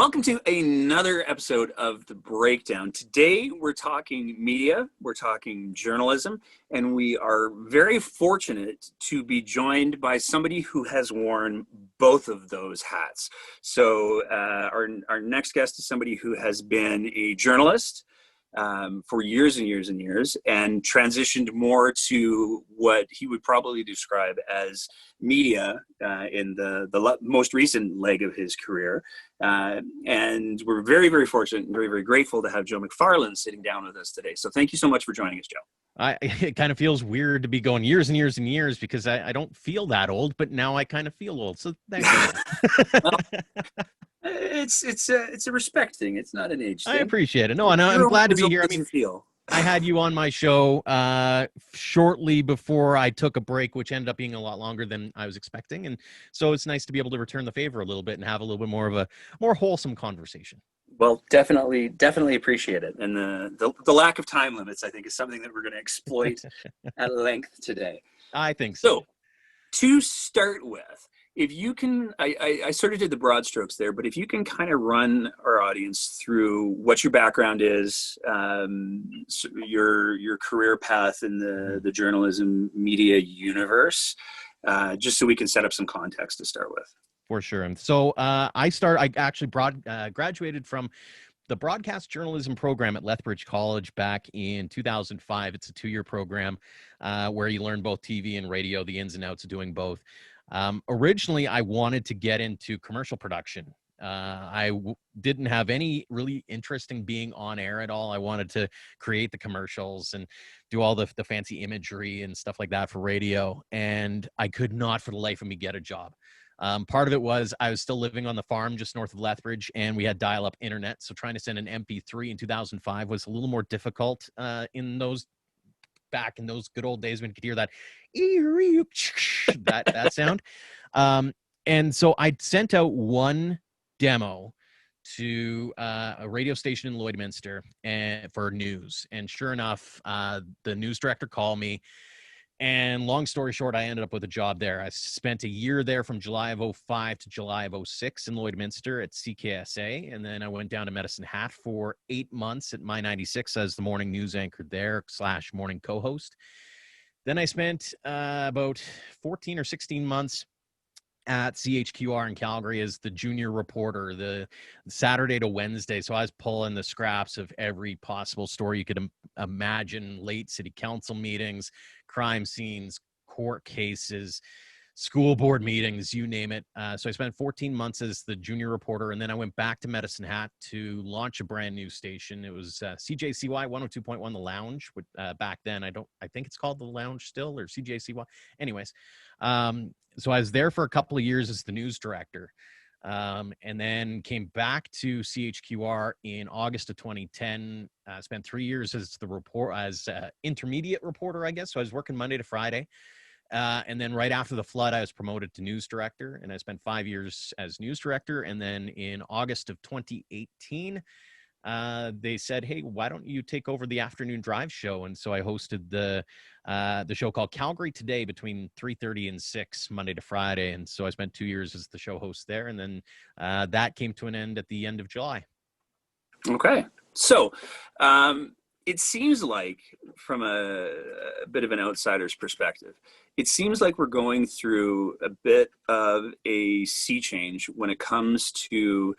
Welcome to another episode of The Breakdown. Today we're talking media, we're talking journalism, and we are very fortunate to be joined by somebody who has worn both of those hats. So our next guest is somebody who has been a journalist for years and years and years, and transitioned more to what he would probably describe as media in the most recent leg of his career. And we're very, very fortunate and very, very grateful to have Joe McFarland sitting down with us today. So thank you so much for joining us, Joe. It kind of feels weird to be going years and years and years because I don't feel that old, but now I kind of feel old. So thank you. Well, it's a respect thing. It's not an age thing. I appreciate it. No, and I'm glad to be here. I mean, feel. I had you on my show shortly before I took a break, which ended up being a lot longer than I was expecting. And so it's nice to be able to return the favor a little bit and have a little bit more of a more wholesome conversation. Well, definitely appreciate it. And the lack of time limits, I think, is something that we're going to exploit at length today. I think so. So to start with, if you can, I sort of did the broad strokes there, but if you can kind of run our audience through what your background is, your career path in the journalism media universe, just so we can set up some context to start with. For sure. And so I actually graduated from the broadcast journalism program at Lethbridge College back in 2005. It's a 2-year program where you learn both TV and radio, the ins and outs of doing both. Originally, I wanted to get into commercial production. I didn't have any really interest in being on air at all. I wanted to create the commercials and do all the fancy imagery and stuff like that for radio. And I could not for the life of me get a job. Part of it was I was still living on the farm just north of Lethbridge, and we had dial-up internet. So trying to send an MP3 in 2005 was a little more difficult back in those good old days when you could hear that sound. And so I sent out one demo to a radio station in Lloydminster for news. And sure enough, the news director called me. And long story short, I ended up with a job there. I spent a year there from July of 2005 to July of 2006 in Lloydminster at CKSA. And then I went down to Medicine Hat for 8 months at My 96 as the morning news anchor there / morning co-host. Then I spent about 14 or 16 months at CHQR in Calgary as the junior reporter, the Saturday to Wednesday. So I was pulling the scraps of every possible story you could imagine: late city council meetings, crime scenes, court cases, school board meetings, you name it. So I spent 14 months as the junior reporter, and then I went back to Medicine Hat to launch a brand new station. It was CJCY 102.1 The Lounge. Back then, I think it's called The Lounge still, or CJCY. Anyways, so I was there for a couple of years as the news director, and then came back to CHQR in August of 2010. Spent 3 years as intermediate reporter, I guess. So I was working Monday to Friday. And then right after the flood, I was promoted to news director, and I spent 5 years as news director. And then in August of 2018, they said, "Hey, why don't you take over the afternoon drive show?" And so I hosted the show called Calgary Today between 3:30 and 6 Monday to Friday. And so I spent 2 years as the show host there. And then that came to an end at the end of July. Okay. So it seems like, from a bit of an outsider's perspective, it seems like we're going through a bit of a sea change when it comes to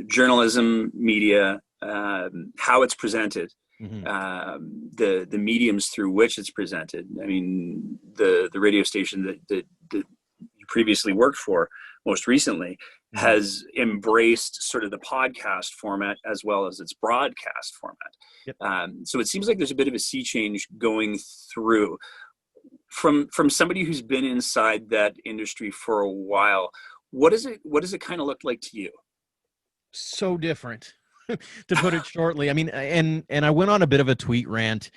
journalism, media, how it's presented, the mediums through which it's presented. I mean, the radio station that you previously worked for most recently has embraced sort of the podcast format as well as its broadcast format. Yep. So it seems like there's a bit of a sea change going through. From somebody who's been inside that industry for a while, what does it kind of look like to you? So different, to put it shortly. I mean, and I went on a bit of a tweet rant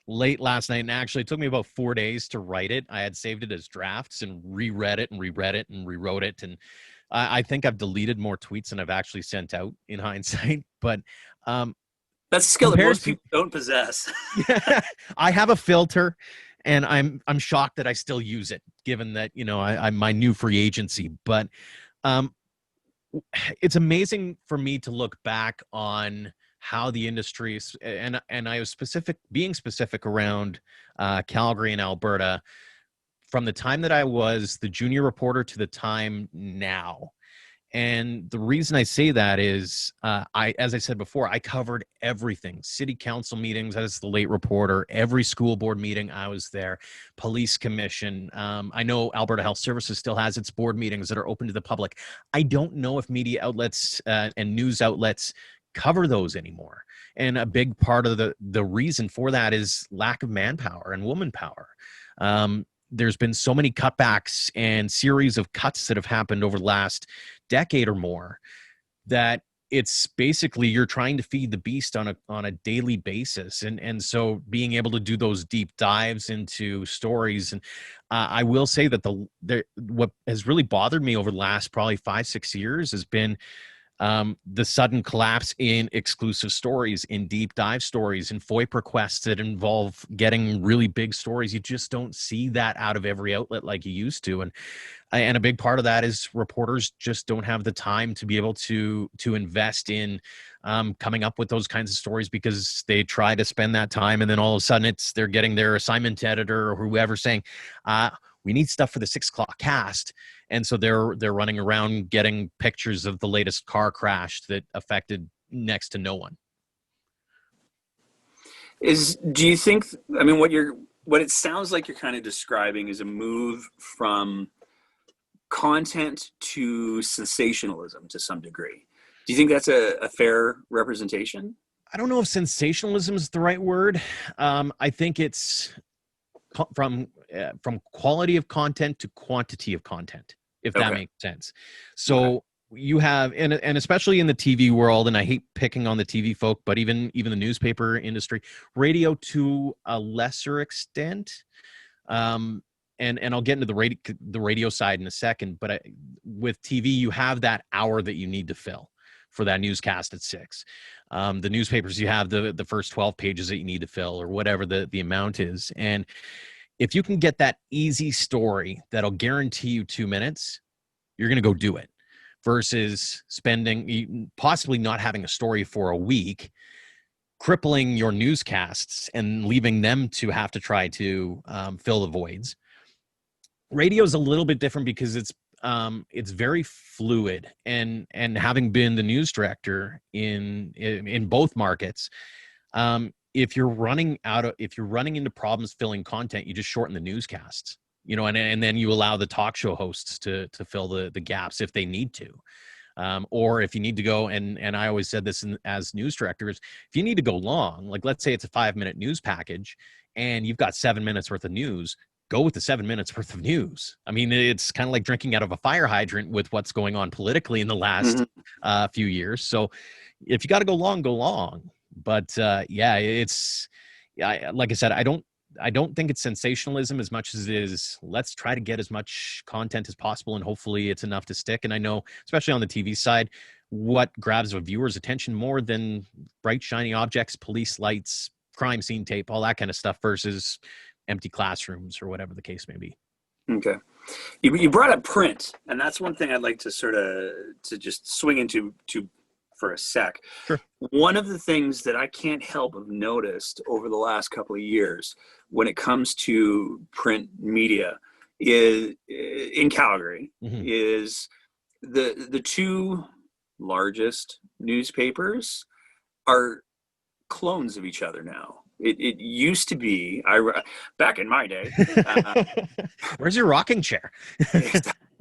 late last night, and actually it took me about 4 days to write it. I had saved it as drafts and reread it and rewrote it. And I think I've deleted more tweets than I've actually sent out in hindsight. But that's a skill that most people don't possess. Yeah, I have a filter, and I'm shocked that I still use it, given that, I'm my new free agency. But it's amazing for me to look back on how the industry and I was being specific around Calgary and Alberta from the time that I was the junior reporter to the time now. And the reason I say that is, as I said before, I covered everything: city council meetings as the late reporter, every school board meeting I was there, police commission. I know Alberta Health Services still has its board meetings that are open to the public. I don't know if media outlets and news outlets cover those anymore. And a big part of the reason for that is lack of manpower and woman power. There's been so many cutbacks and series of cuts that have happened over the last decade or more that it's basically you're trying to feed the beast on a daily basis. And so being able to do those deep dives into stories. And I will say that what has really bothered me over the last probably 5-6 years has been the sudden collapse in exclusive stories, in deep dive stories, in FOIP requests that involve getting really big stories. You just don't see that out of every outlet like you used to. And a big part of that is reporters just don't have the time to be able to invest in coming up with those kinds of stories, because they try to spend that time and then all of a sudden they're getting their assignment editor or whoever saying, we need stuff for the 6 o'clock cast. And so they're running around getting pictures of the latest car crash that affected next to no one. Do you think, I mean, what it sounds like you're kind of describing is a move from content to sensationalism to some degree. Do you think that's a fair representation? I don't know if sensationalism is the right word. I think it's from quality of content to quantity of content, if that makes sense. So you have, and especially in the TV world, and I hate picking on the TV folk, but even the newspaper industry, radio to a lesser extent. And I'll get into the radio side in a second, but with TV, you have that hour that you need to fill for that newscast at 6. The newspapers, you have the first 12 pages that you need to fill, or whatever the amount is. And if you can get that easy story that'll guarantee you 2 minutes, you're going to go do it, versus possibly not having a story for a week, crippling your newscasts and leaving them to have to try to fill the voids. Radio is a little bit different because it's very fluid, and having been the news director in both markets, if you're running into problems filling content, you just shorten the newscasts, and then you allow the talk show hosts to fill the gaps if they need to. Or if you need to go, and I always said this as news directors, if you need to go long, like let's say it's a 5-minute news package and you've got 7 minutes worth of news, go with the 7 minutes worth of news. I mean, it's kind of like drinking out of a fire hydrant with what's going on politically in the last few years. So if you got to go long, go long. But like I said, I don't think it's sensationalism as much as it is, let's try to get as much content as possible, and hopefully it's enough to stick. And I know, especially on the TV side, what grabs a viewer's attention more than bright, shiny objects, police lights, crime scene tape, all that kind of stuff, versus empty classrooms or whatever the case may be. Okay. You brought up print, and that's one thing I'd like to to just swing into for a sec. Sure. One of the things that I can't help but noticed over the last couple of years when it comes to print media is in Calgary is the two largest newspapers are clones of each other now. It used to be, back in my day. Where's your rocking chair?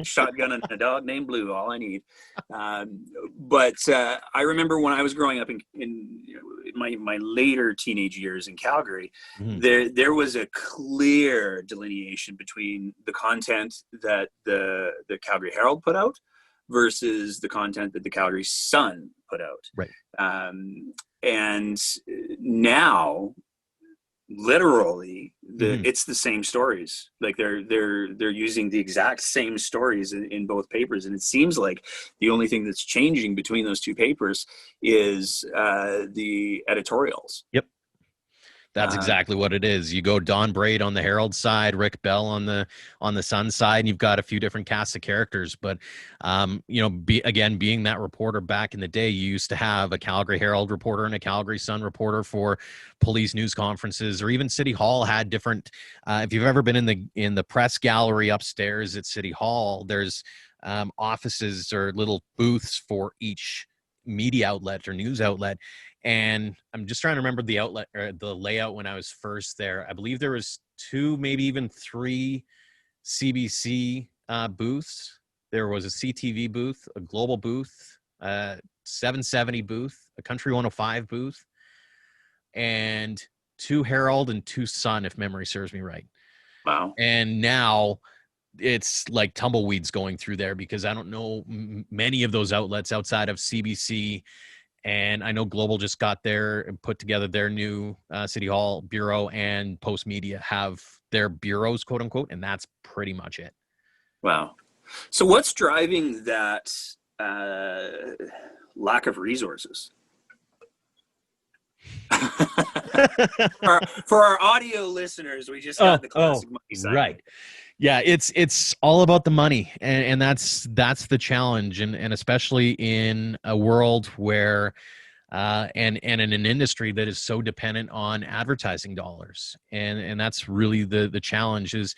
Shotgun and a dog named Blue, all I need. But I remember when I was growing up in my later teenage years in Calgary, there was a clear delineation between the content that the Calgary Herald put out versus the content that the Calgary Sun put out. Right. And now, literally, it's the same stories. Like they're using the exact same stories in both papers, and it seems like the only thing that's changing between those two papers is the editorials. Yep. That's exactly what it is. You go Don Braid on the Herald side, Rick Bell on the Sun side, and you've got a few different casts of characters. But being that reporter back in the day, you used to have a Calgary Herald reporter and a Calgary Sun reporter for police news conferences, or even City Hall had different. If you've ever been in the press gallery upstairs at City Hall, there's offices or little booths for each media outlet or news outlet. And I'm just trying to remember the outlet or the layout when I was first there. I believe there was 2, maybe even 3 CBC booths. There was a CTV booth, a Global booth, 770 booth, a Country 105 booth, and 2 Herald and 2 Sun, if memory serves me right. Wow. And now it's like tumbleweeds going through there, because I don't know many of those outlets outside of CBC. And I know Global just got there and put together their new City Hall bureau, and Post Media have their bureaus, quote unquote, and that's pretty much it. Wow. So what's driving that lack of resources? for our audio listeners, we just got the classic money side. Right. Yeah, it's all about the money, and that's the challenge, and especially in a world where and in an industry that is so dependent on advertising dollars, and that's really the challenge is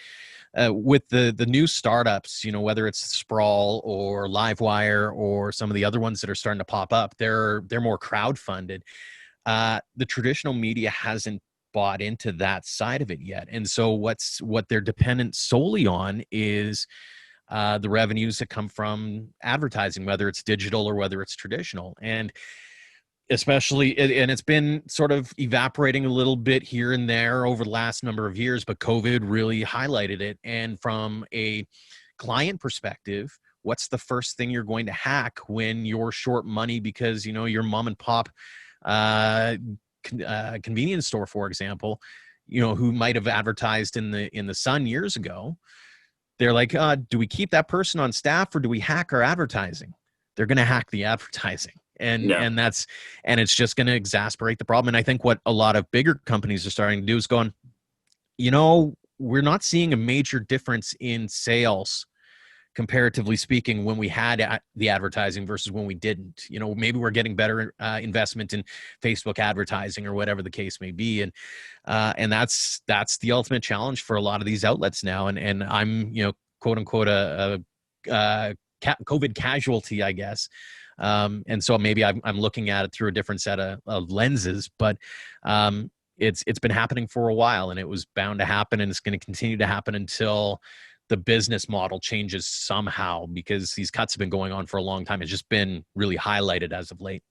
with the new startups, whether it's Sprawl or Livewire or some of the other ones that are starting to pop up, they're more crowdfunded. The traditional media hasn't bought into that side of it yet. And so what they're dependent solely on is the revenues that come from advertising, whether it's digital or whether it's traditional. And especially, and it's been sort of evaporating a little bit here and there over the last number of years, but COVID really highlighted it. And from a client perspective, what's the first thing you're going to hack when you're short money because, your mom and pop convenience store, for example, who might have advertised in the Sun years ago? They're like, do we keep that person on staff or do we hack our advertising? They're going to hack the advertising. And it's just going to exasperate the problem. And I think what a lot of bigger companies are starting to do is going, we're not seeing a major difference in sales, comparatively speaking, when we had the advertising versus when we didn't. Maybe we're getting better investment in Facebook advertising or whatever the case may be. And that's the ultimate challenge for a lot of these outlets now. And I'm, quote unquote, a COVID casualty, I guess. And so maybe I'm looking at it through a different set of lenses, but it's been happening for a while, and it was bound to happen, and it's going to continue to happen until the business model changes somehow, because these cuts have been going on for a long time. It's just been really highlighted as of late.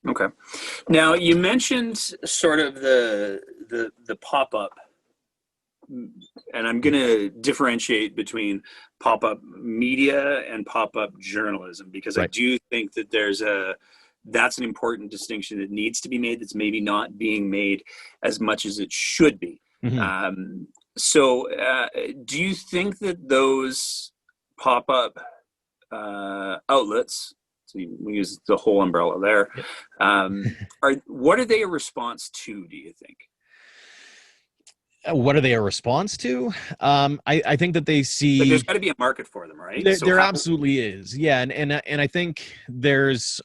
Okay. Now, you mentioned sort of the pop-up, and I'm going to differentiate between pop-up media and pop-up journalism, because right. I do think that that's an important distinction that needs to be made, that's maybe not being made as much as it should be. Mm-hmm. So do you think that those pop-up outlets, so we use the whole umbrella there, what are they a response to, do you think? What are they a response to? I think that they see... Like, there's got to be a market for them, right? There absolutely is. Yeah, and I think there's...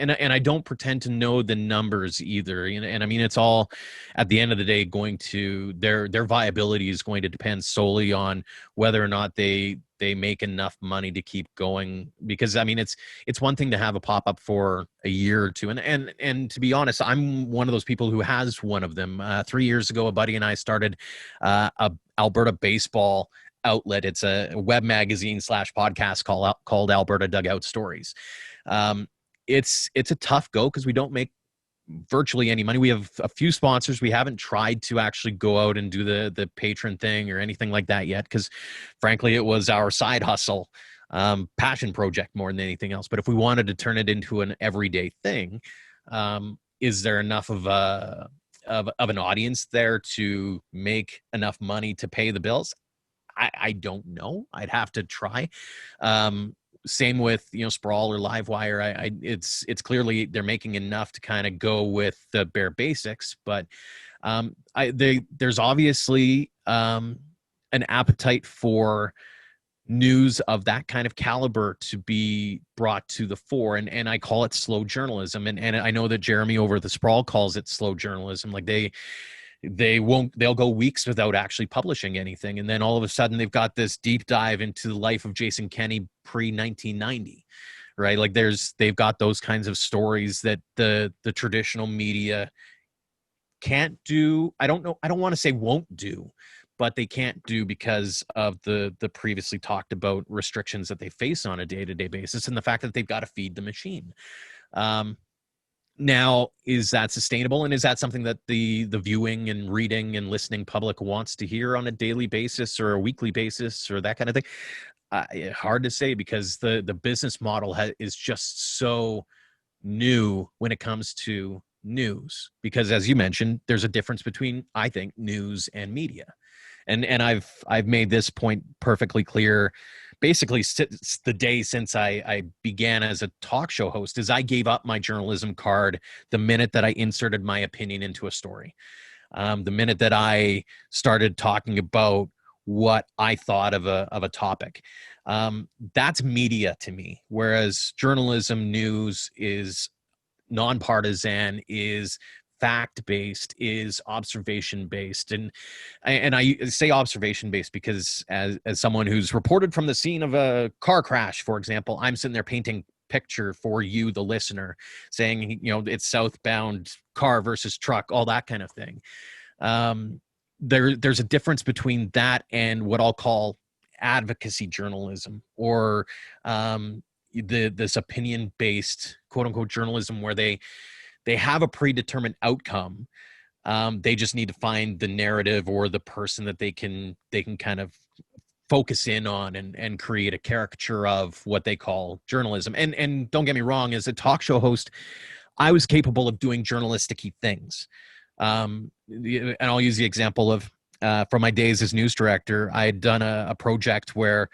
And I don't pretend to know the numbers either. And I mean, it's all at the end of the day going to their viability is going to depend solely on whether or not they make enough money to keep going. Because I mean, it's one thing to have a pop up for a year or two. And to be honest, I'm one of those people who has one of them. 3 years ago, a buddy and I started a Alberta baseball outlet. It's a web magazine / podcast called Alberta Dugout Stories. It's a tough go because we don't make virtually any money. We have a few sponsors. We haven't tried to actually go out and do the patron thing or anything like that yet, because frankly, it was our side hustle, passion project more than anything else. But if we wanted to turn it into an everyday thing, is there enough of an audience there to make enough money to pay the bills? I don't know. I'd have to try. Same with Sprawl or Livewire. It's clearly they're making enough to kind of go with the bare basics, but There's obviously an appetite for news of that kind of caliber to be brought to the fore, and I call it slow journalism, and I know that Jeremy over the Sprawl calls it slow journalism. Like they'll go weeks without actually publishing anything, and then all of a sudden they've got this deep dive into the life of Jason Kenney pre-1990, right? Like they've got those kinds of stories that the traditional media can't do. I don't want to say won't do, but they can't do because of the previously talked about restrictions that they face on a day-to-day basis, and the fact that they've got to feed the machine. Now, is that sustainable, and is that something that the viewing and reading and listening public wants to hear on a daily basis or a weekly basis or that kind of thing? Hard to say, because the business model is just so new when it comes to news, because as you mentioned, there's a difference between, I think, news and media. And I've made this point perfectly clear, basically the day since I began as a talk show host, is I gave up my journalism card the minute that I inserted my opinion into a story. The minute that I started talking about what I thought of a topic, that's media to me. Whereas journalism, news is nonpartisan, is fact-based, is observation-based. And I say observation-based because as someone who's reported from the scene of a car crash, for example, I'm sitting there painting picture for you, the listener, saying, it's southbound car versus truck, all that kind of thing. There's a difference between that and what I'll call advocacy journalism, or this opinion-based, quote-unquote, journalism, where they have a predetermined outcome. They just need to find the narrative or the person that they can kind of focus in on and create a caricature of what they call journalism. And don't get me wrong, as a talk show host, I was capable of doing journalistic-y things. And I'll use the example of, from my days as news director, I had done a project where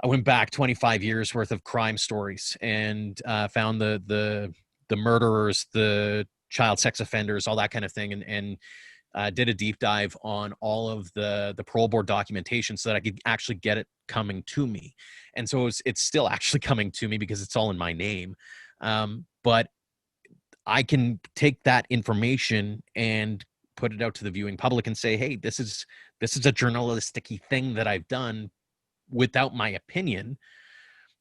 I went back 25 years worth of crime stories and found the murderers, the child sex offenders, all that kind of thing, and did a deep dive on all of the parole board documentation so that I could actually get it coming to me. And so it's still actually coming to me because it's all in my name. But I can take that information and put it out to the viewing public and say, hey, this is a journalistic-y thing that I've done without my opinion.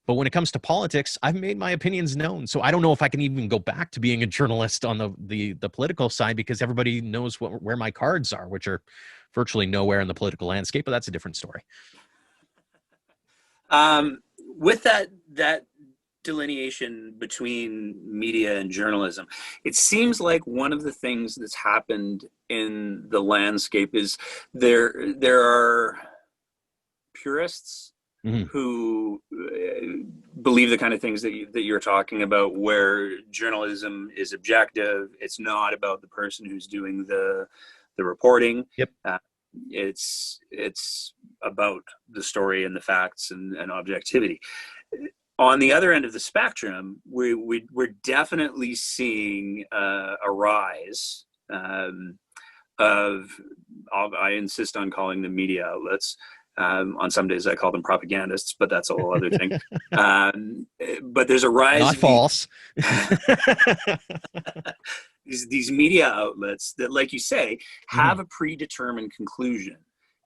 But when it comes to politics, I've made my opinions known. So I don't know if I can even go back to being a journalist on the political side, because everybody knows where my cards are, which are virtually nowhere in the political landscape, but that's a different story. With that delineation between media and journalism, it seems like one of the things that's happened in the landscape is there are purists who believe the kind of things that you're talking about, where journalism is objective. It's not about the person who's doing the reporting. Yep. It's about the story and the facts and objectivity. On the other end of the spectrum, we're definitely seeing a rise of, I insist on calling them media outlets. On some days I call them propagandists, but that's a whole other thing. But there's a rise. Not false. These media outlets that, like you say, have a predetermined conclusion.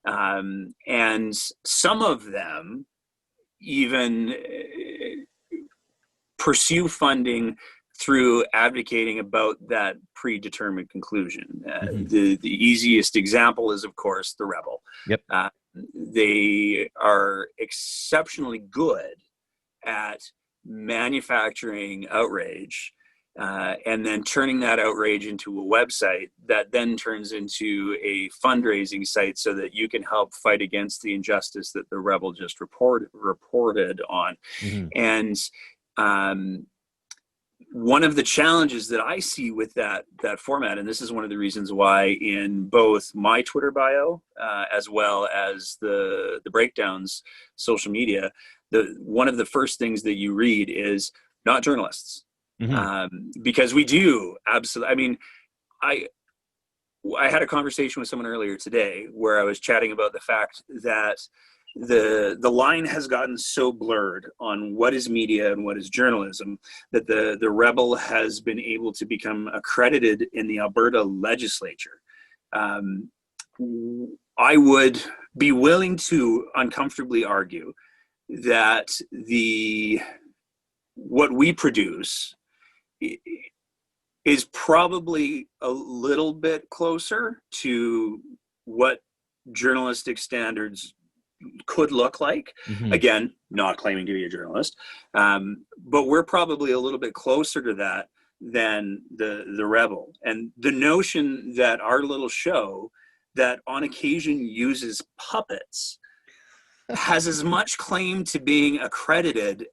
And some of them even pursue funding through advocating about that predetermined conclusion. The easiest example is, of course, the Rebel. Yep. They are exceptionally good at manufacturing outrage and then turning that outrage into a website that then turns into a fundraising site so that you can help fight against the injustice that the Rebel just reported on. And one of the challenges that I see with that format, and this is one of the reasons why in both my Twitter bio as well as the Breakdown's social media, one of the first things that you read is not journalists. Because we do absolutely. I mean, I had a conversation with someone earlier today where I was chatting about the fact that the line has gotten so blurred on what is media and what is journalism that the Rebel has been able to become accredited in the Alberta legislature. I would be willing to uncomfortably argue that what we produce is probably a little bit closer to what journalistic standards could look like. Mm-hmm. Again, not claiming to be a journalist, but we're probably a little bit closer to that than the Rebel. And the notion that our little show that on occasion uses puppets has as much claim to being accredited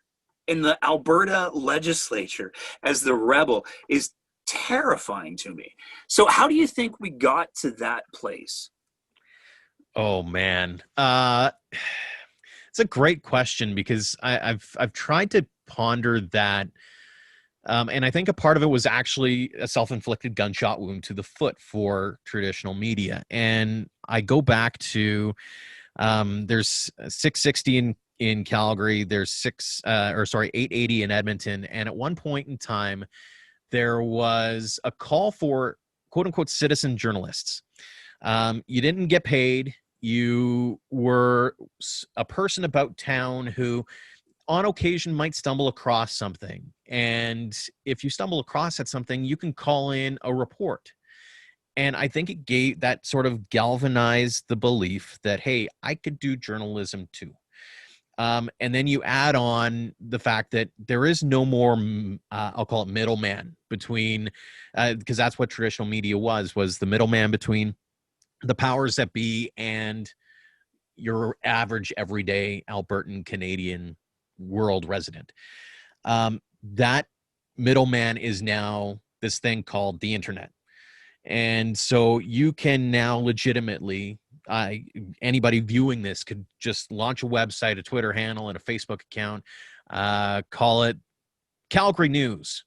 in the Alberta legislature as the Rebel is terrifying to me. So how do you think we got to that place? Oh man, it's a great question because I've tried to ponder that, and I think a part of it was actually a self-inflicted gunshot wound to the foot for traditional media. And I go back to there's 660 in Calgary, there's 880 in Edmonton, and at one point in time, there was a call for quote unquote citizen journalists. You didn't get paid. You were a person about town who on occasion might stumble across something. And if you stumble across at something, you can call in a report. And I think it gave that sort of galvanized the belief that, hey, I could do journalism too. And then you add on the fact that there is no more, I'll call it middleman between, because that's what traditional media was the middleman between the powers that be and your average everyday Albertan, Canadian, world resident. That middleman is now this thing called the internet. And so you can now legitimately, anybody viewing this could just launch a website, a Twitter handle, and a Facebook account, call it Calgary News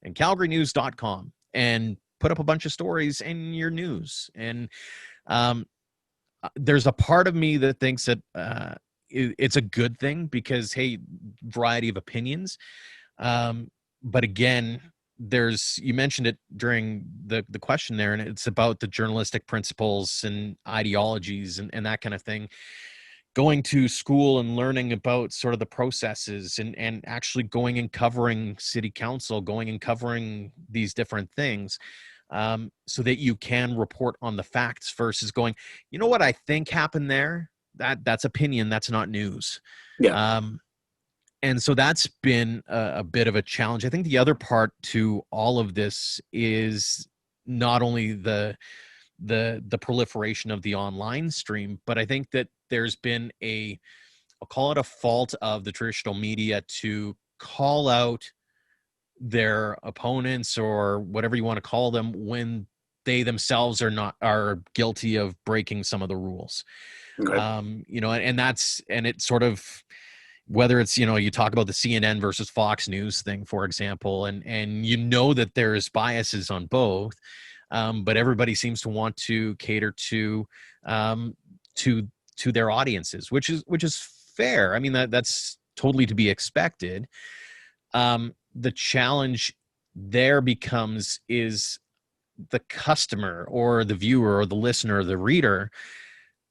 and calgarynews.com, and put up a bunch of stories in your news. And there's a part of me that thinks that it's a good thing because, hey, variety of opinions. But again, you mentioned it during the question there, and it's about the journalistic principles and ideologies and that kind of thing. Going to school and learning about sort of the processes and actually going and covering city council, going and covering these different things, so that you can report on the facts versus going, you know what I think happened there? That's opinion. That's not news. Yeah. And so that's been a bit of a challenge. I think the other part to all of this is not only the proliferation of the online stream, but I think that there's been I'll call it a fault of the traditional media to call out their opponents or whatever you want to call them when they themselves are guilty of breaking some of the rules. Okay. And it sort of, whether it's, you talk about the CNN versus Fox News thing, for example, and that there's biases on both, but everybody seems to want to cater to their audiences, which is fair. I mean, that's totally to be expected. The challenge there is the customer or the viewer or the listener or the reader.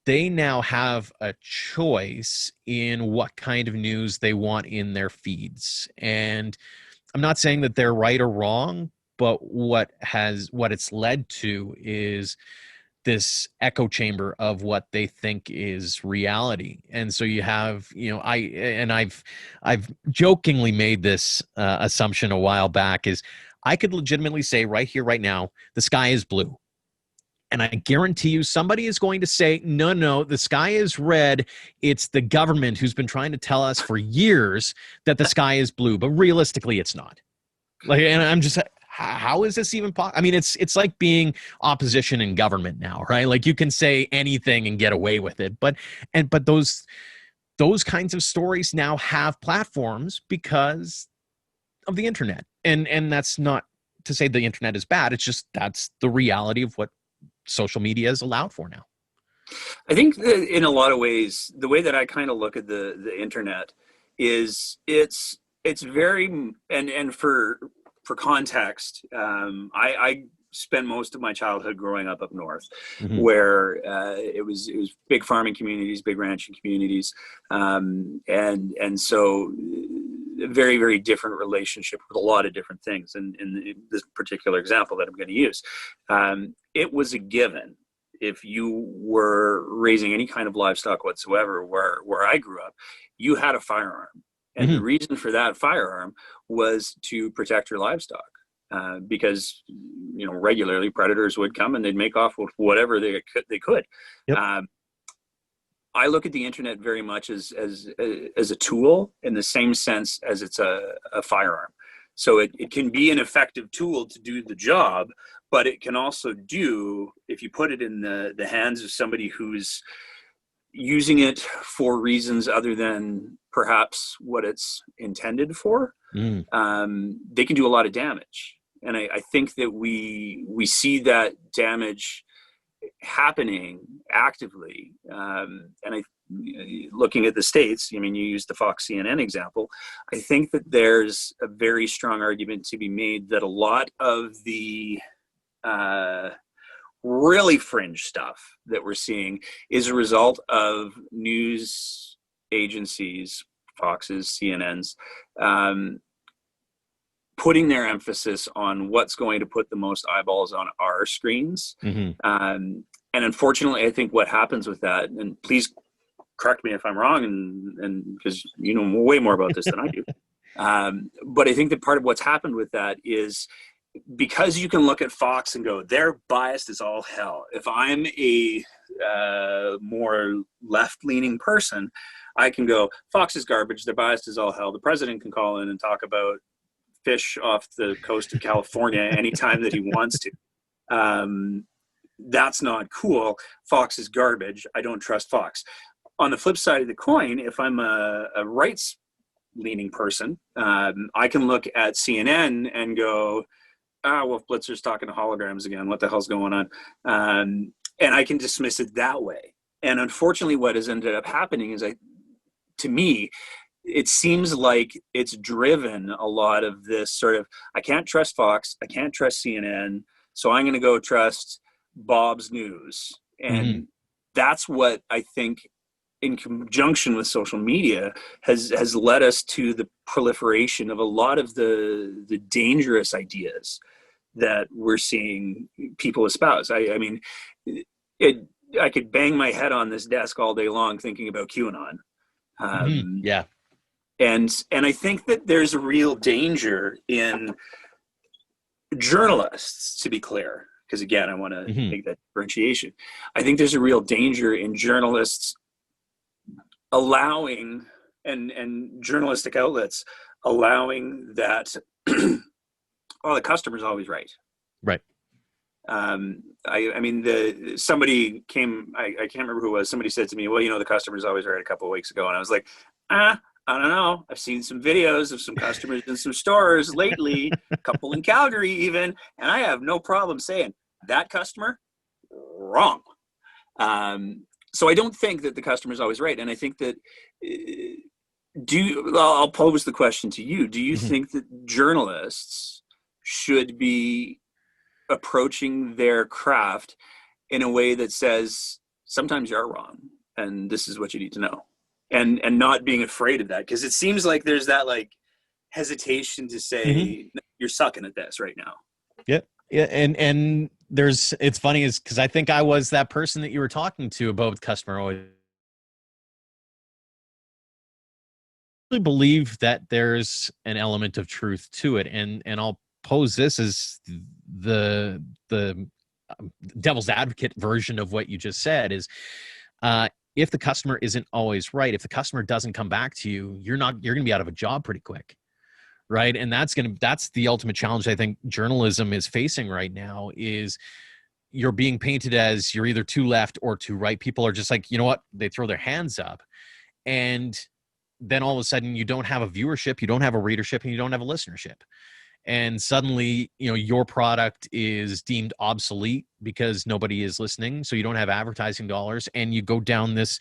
They now have a choice in what kind of news they want in their feeds. And I'm not saying that they're right or wrong, but what it's led to is this echo chamber of what they think is reality. And so you have, I've jokingly made this assumption a while back, is I could legitimately say right here, right now, the sky is blue. And I guarantee you somebody is going to say, no, the sky is red. It's the government who's been trying to tell us for years that the sky is blue, but realistically it's not. And I'm just, how is this even possible? I mean, it's like being opposition in government now, right? Like you can say anything and get away with it. But those kinds of stories now have platforms because of the internet. And that's not to say the internet is bad. It's just, that's the reality of what social media is allowed for now. I think that in a lot of ways, the way that I kind of look at the internet is it's very, and for context, I spent most of my childhood growing up north, Mm-hmm. where it was big farming communities, big ranching communities, and so a very, very different relationship with a lot of different things. And in this particular example that I'm going to use, it was a given. If you were raising any kind of livestock whatsoever, where I grew up, you had a firearm. And Mm-hmm. the reason for that firearm was to protect your livestock. Because regularly predators would come and they'd make off with whatever they could. Yep. I look at the internet very much as a tool in the same sense as it's a firearm. So it can be an effective tool to do the job, but it can also do, if you put it in the hands of somebody who's using it for reasons other than perhaps what it's intended for, they can do a lot of damage. And I think that we see that damage happening actively. And looking at the States, I mean, you used the Fox CNN example. I think that there's a very strong argument to be made that a lot of the really fringe stuff that we're seeing is a result of news agencies, Fox's, CNN's, putting their emphasis on what's going to put the most eyeballs on our screens. Mm-hmm. And unfortunately, I think what happens with that, and please correct me if I'm wrong, and because you know way more about this than I do. But I think that part of what's happened with that is because you can look at Fox and go, they're biased as all hell. If I'm a more left-leaning person, I can go, Fox is garbage, they're biased as all hell. The president can call in and talk about fish off the coast of California anytime that he wants to. That's not cool. Fox is garbage. I don't trust Fox. On the flip side of the coin, if I'm a rights-leaning person, I can look at CNN and go, Wolf Blitzer's talking to holograms again. What the hell's going on? And I can dismiss it that way. And unfortunately, what has ended up happening is, to me, it seems like it's driven a lot of this sort of, I can't trust Fox, I can't trust CNN, so I'm going to go trust Bob's News. And that's what I think, in conjunction with social media, has led us to the proliferation of a lot of the dangerous ideas that we're seeing people espouse. I mean, I could bang my head on this desk all day long thinking about QAnon. Yeah. And I think that there's a real danger in journalists, to be clear, because again, I want to make that differentiation. I think there's a real danger in journalists allowing, and journalistic outlets allowing that, oh, the customer's always right. Right. I mean, somebody came, I can't remember who it was, somebody said to me, well, the customer's always right, a couple of weeks ago. And I was like, I don't know. I've seen some videos of some customers in some stores lately, a couple in Calgary even, and I have no problem saying that customer, wrong. So I don't think that the customer is always right. And I think that, I'll pose the question to you. Do you think that journalists should be approaching their craft in a way that says, sometimes you're wrong, and this is what you need to know? And not being afraid of that, because it seems like there's that like hesitation to say you're sucking at this right now. Yeah, and it's funny is because I think I was that person that you were talking to about customer always. I believe that there's an element of truth to it, and I'll pose this as the devil's advocate version of what you just said is. If the customer isn't always right, if the customer doesn't come back to you, you're going to be out of a job pretty quick. Right. And that's the ultimate challenge I think journalism is facing right now is you're being painted as you're either too left or too right. People are just like, you know what? They throw their hands up, and then all of a sudden you don't have a viewership, you don't have a readership, and you don't have a listenership. and suddenly, your product is deemed obsolete because nobody is listening, so you don't have advertising dollars, and you go down this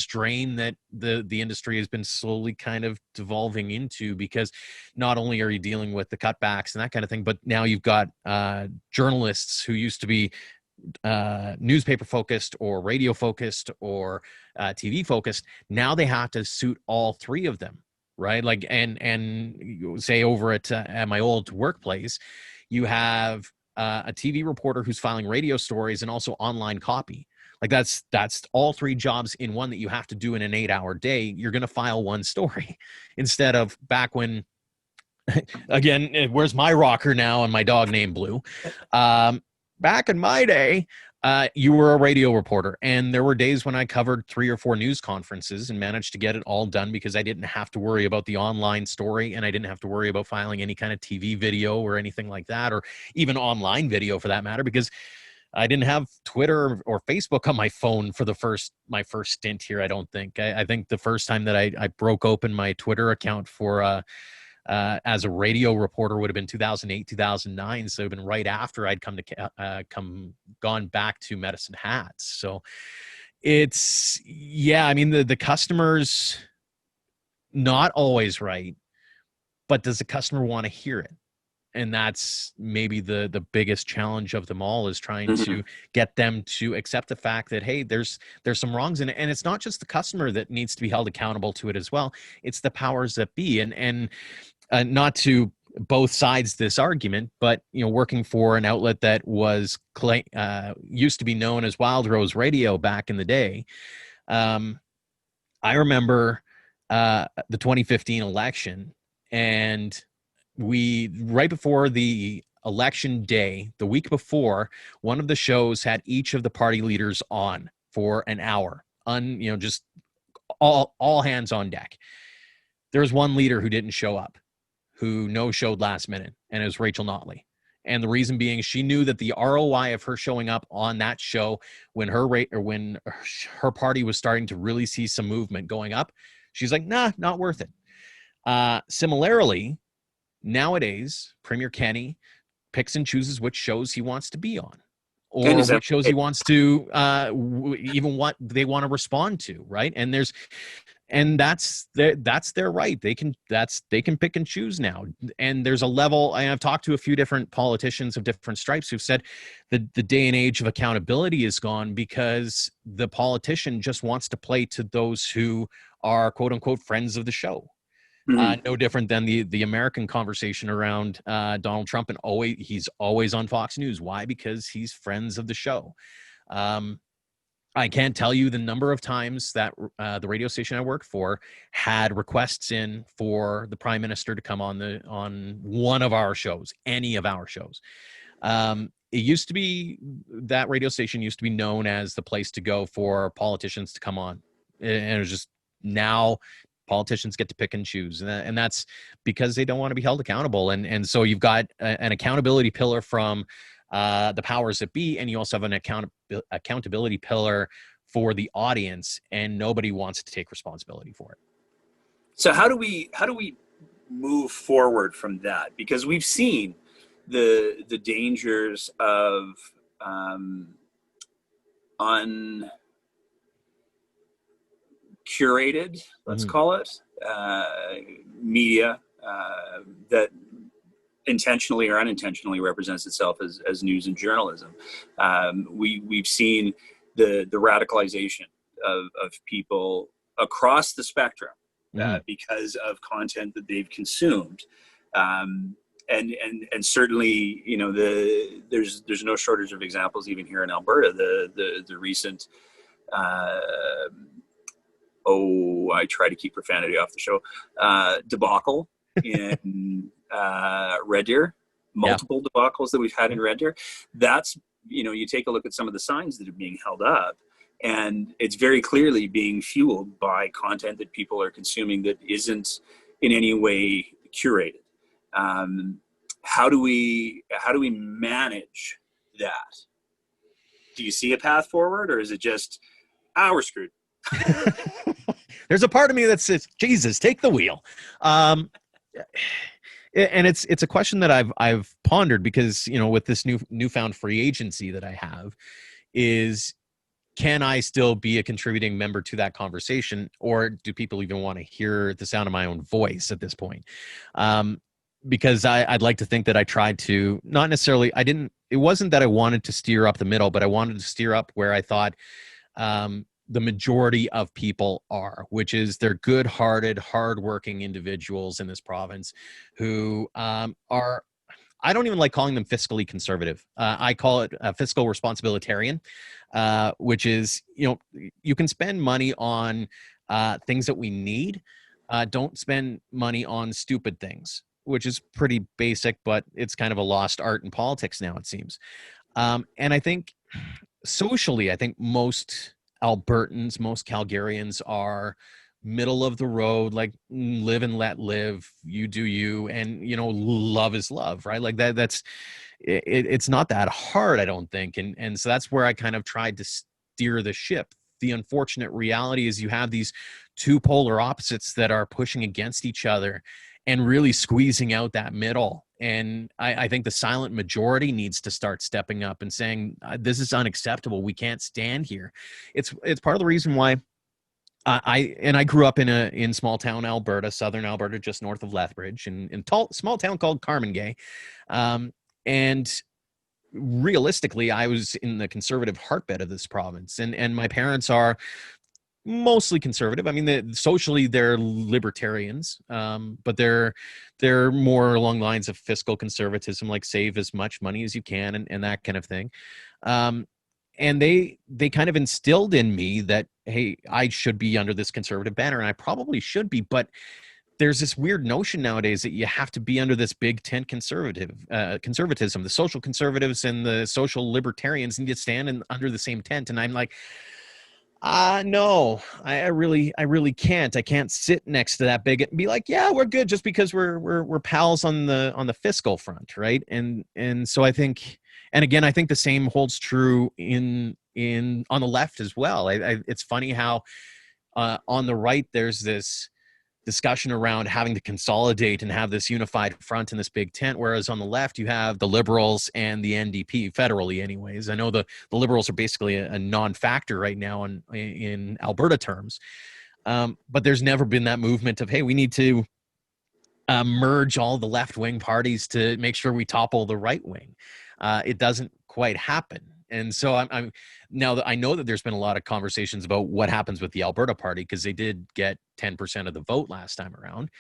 drain that the industry has been slowly kind of devolving into, because not only are you dealing with the cutbacks and that kind of thing, but now you've got journalists who used to be newspaper focused or radio focused or TV focused. Now they have to suit all three of them, right? Like, and you say over at my old workplace, you have a TV reporter who's filing radio stories and also online copy. Like that's all three jobs in one that you have to do in an 8-hour day. You're going to file one story instead of back when, again, where's my rocker now and my dog named Blue? Back in my day, you were a radio reporter, and there were days when I covered 3 or 4 news conferences and managed to get it all done because I didn't have to worry about the online story, and I didn't have to worry about filing any kind of TV video or anything like that, or even online video for that matter, because I didn't have Twitter or Facebook on my phone for my first stint here. I don't think. I think the first time that I broke open my Twitter account for as a radio reporter would have been 2008, 2009. So it would have been right after I'd gone back to Medicine Hats. So it's, I mean, the customer's not always right, but does the customer want to hear it? And that's maybe the biggest challenge of them all, is trying to get them to accept the fact that, hey, there's some wrongs in it. And it's not just the customer that needs to be held accountable to it as well. It's the powers that be. And not to both sides this argument, but working for an outlet that was used to be known as Wild Rose Radio back in the day, I remember the 2015 election, and right before the election day, the week before, one of the shows had each of the party leaders on for an hour, just all hands on deck. There's one leader who didn't show up, who no-showed last minute, and it was Rachel Notley. And the reason being, she knew that the ROI of her showing up on that show when her party was starting to really see some movement going up, she's like, nah, not worth it. Similarly, nowadays, Premier Kenny picks and chooses which shows he wants to be on, or which shows he wants to, even what they want to respond to, right? And that's their right. They can pick and choose now. And there's a level. I've talked to a few different politicians of different stripes who've said the day and age of accountability is gone, because the politician just wants to play to those who are quote unquote friends of the show. No different than the American conversation around Donald Trump, and he's always on Fox News. Why? Because he's friends of the show. I can't tell you the number of times that the radio station I worked for had requests in for the Prime Minister to come on one of our shows, any of our shows. It used to be, that radio station used to be known as the place to go for politicians to come on, and it was just, now politicians get to pick and choose, and that's because they don't want to be held accountable. And so you've got an accountability pillar from the powers that be, and you also have an accountability pillar for the audience, and nobody wants to take responsibility for it. So how do we move forward from that? Because we've seen the dangers of uncurated, let's call it, media that intentionally or unintentionally represents itself as news and journalism. We've seen the radicalization of people across the spectrum because of content that they've consumed. And certainly, there's no shortage of examples even here in Alberta. The recent I try to keep profanity off the show, debacle in Red Deer, multiple debacles that we've had in Red Deer. That's, you take a look at some of the signs that are being held up, and it's very clearly being fueled by content that people are consuming that isn't in any way curated. How do we manage that? Do you see a path forward, or is it just, we're screwed? There's a part of me that says, Jesus, take the wheel. And it's a question that I've pondered because, with this newfound free agency that I have, is can I still be a contributing member to that conversation, or do people even want to hear the sound of my own voice at this point? Because I'd like to think that I tried to, not necessarily, it wasn't that I wanted to steer up the middle, but I wanted to steer up where I thought the majority of people are, which is they're good-hearted, hardworking individuals in this province who are, I don't even like calling them fiscally conservative. I call it fiscal responsibilitarian, which is, you can spend money on things that we need. Don't spend money on stupid things, which is pretty basic, but it's kind of a lost art in politics now, it seems. And I think socially, I think most Albertans, most Calgarians are middle of the road, like live and let live, you do you, and love is love, right? Like that's it's not that hard, I don't think. And so that's where I kind of tried to steer the ship. The unfortunate reality is you have these two polar opposites that are pushing against each other and really squeezing out that middle. And I think the silent majority needs to start stepping up and saying, this is unacceptable. We can't stand here. It's part of the reason why I grew up in small town Alberta, southern Alberta, just north of Lethbridge, in small town called Carmangay. And realistically, I was in the conservative heartbed of this province. And my parents are mostly conservative. I mean, socially they're libertarians, but they're more along the lines of fiscal conservatism, like save as much money as you can and that kind of thing. And they kind of instilled in me that, hey, I should be under this conservative banner, and I probably should be, but there's this weird notion nowadays that you have to be under this big tent conservatism. The social conservatives and the social libertarians need to stand under the same tent. And I'm like, no, I really can't. I can't sit next to that big and be like, yeah, we're good just because we're pals on the fiscal front, right? And so I think, and again, I think the same holds true in on the left as well. It's funny how on the right there's this discussion around having to consolidate and have this unified front in this big tent, whereas on the left you have the Liberals and the NDP, federally anyways. I know the Liberals are basically a non-factor right now in Alberta terms, but there's never been that movement of, hey, we need to merge all the left-wing parties to make sure we topple the right wing. It doesn't quite happen. And so I'm now that I know that there's been a lot of conversations about what happens with the Alberta Party, because they did get 10% of the vote last time around.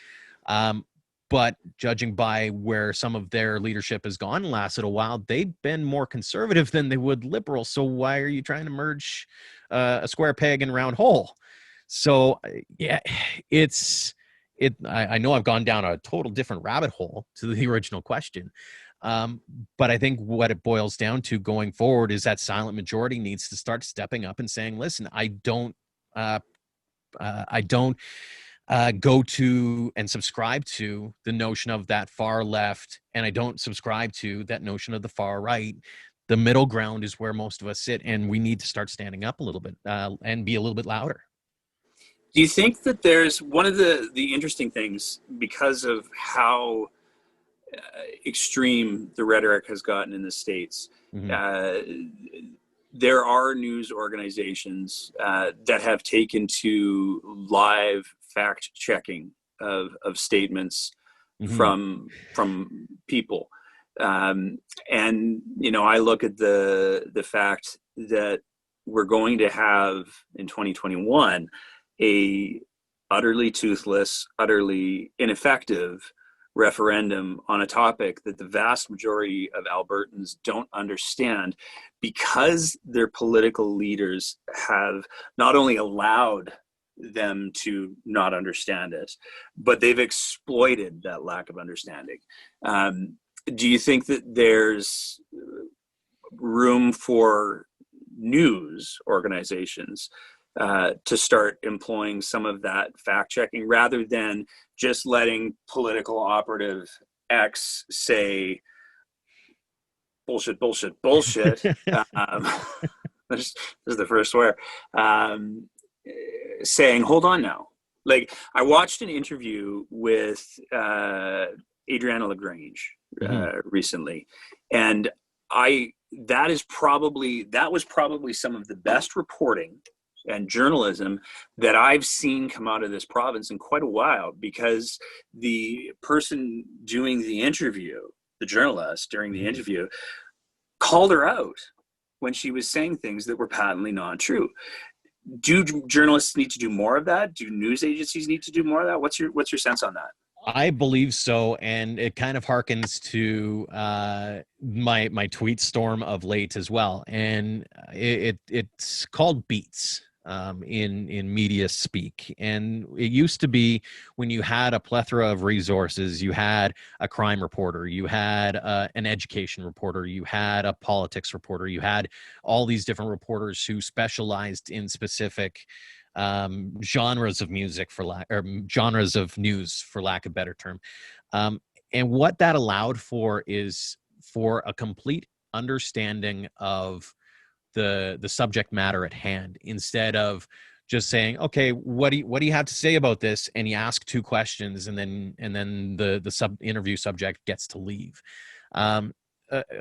But judging by where some of their leadership has gone in the last little while, they've been more conservative than they would liberal. So why are you trying to merge a square peg and round hole? So yeah, I know I've gone down a total different rabbit hole to the original question. But I think what it boils down to going forward is that silent majority needs to start stepping up and saying, listen, I don't go to and subscribe to the notion of that far left, and I don't subscribe to that notion of the far right. The middle ground is where most of us sit, and we need to start standing up a little bit and be a little bit louder. Do you think that there's one of the interesting things, because of how extreme the rhetoric has gotten in the States? Mm-hmm. There are news organizations that have taken to live fact checking of statements mm-hmm. from people. And, I look at the fact that we're going to have in 2021 a utterly toothless, utterly ineffective referendum on a topic that the vast majority of Albertans don't understand, because their political leaders have not only allowed them to not understand it, but they've exploited that lack of understanding. Do you think that there's room for news organizations to start employing some of that fact checking, rather than just letting political operative X say bullshit, bullshit, bullshit? This is the first swear. Saying, hold on now. Like, I watched an interview with Adriana Lagrange Mhm. recently, and that was probably some of the best reporting and journalism that I've seen come out of this province in quite a while, because the person doing the interview, the journalist during the Mhm. interview, called her out when she was saying things that were patently not true. Do journalists need to do more of that? Do news agencies need to do more of that? What's your sense on that? I believe so, and it kind of harkens to my tweet storm of late as well. And it's called beats in media speak. And it used to be when you had a plethora of resources, you had a crime reporter, you had an education reporter, you had a politics reporter, you had all these different reporters who specialized in specific genres of music or genres of news, for lack of better term. Um, and what that allowed for is for a complete understanding of the subject matter at hand, instead of just saying, okay, what do you have to say about this? And you ask two questions, and then the sub interview subject gets to leave. Um,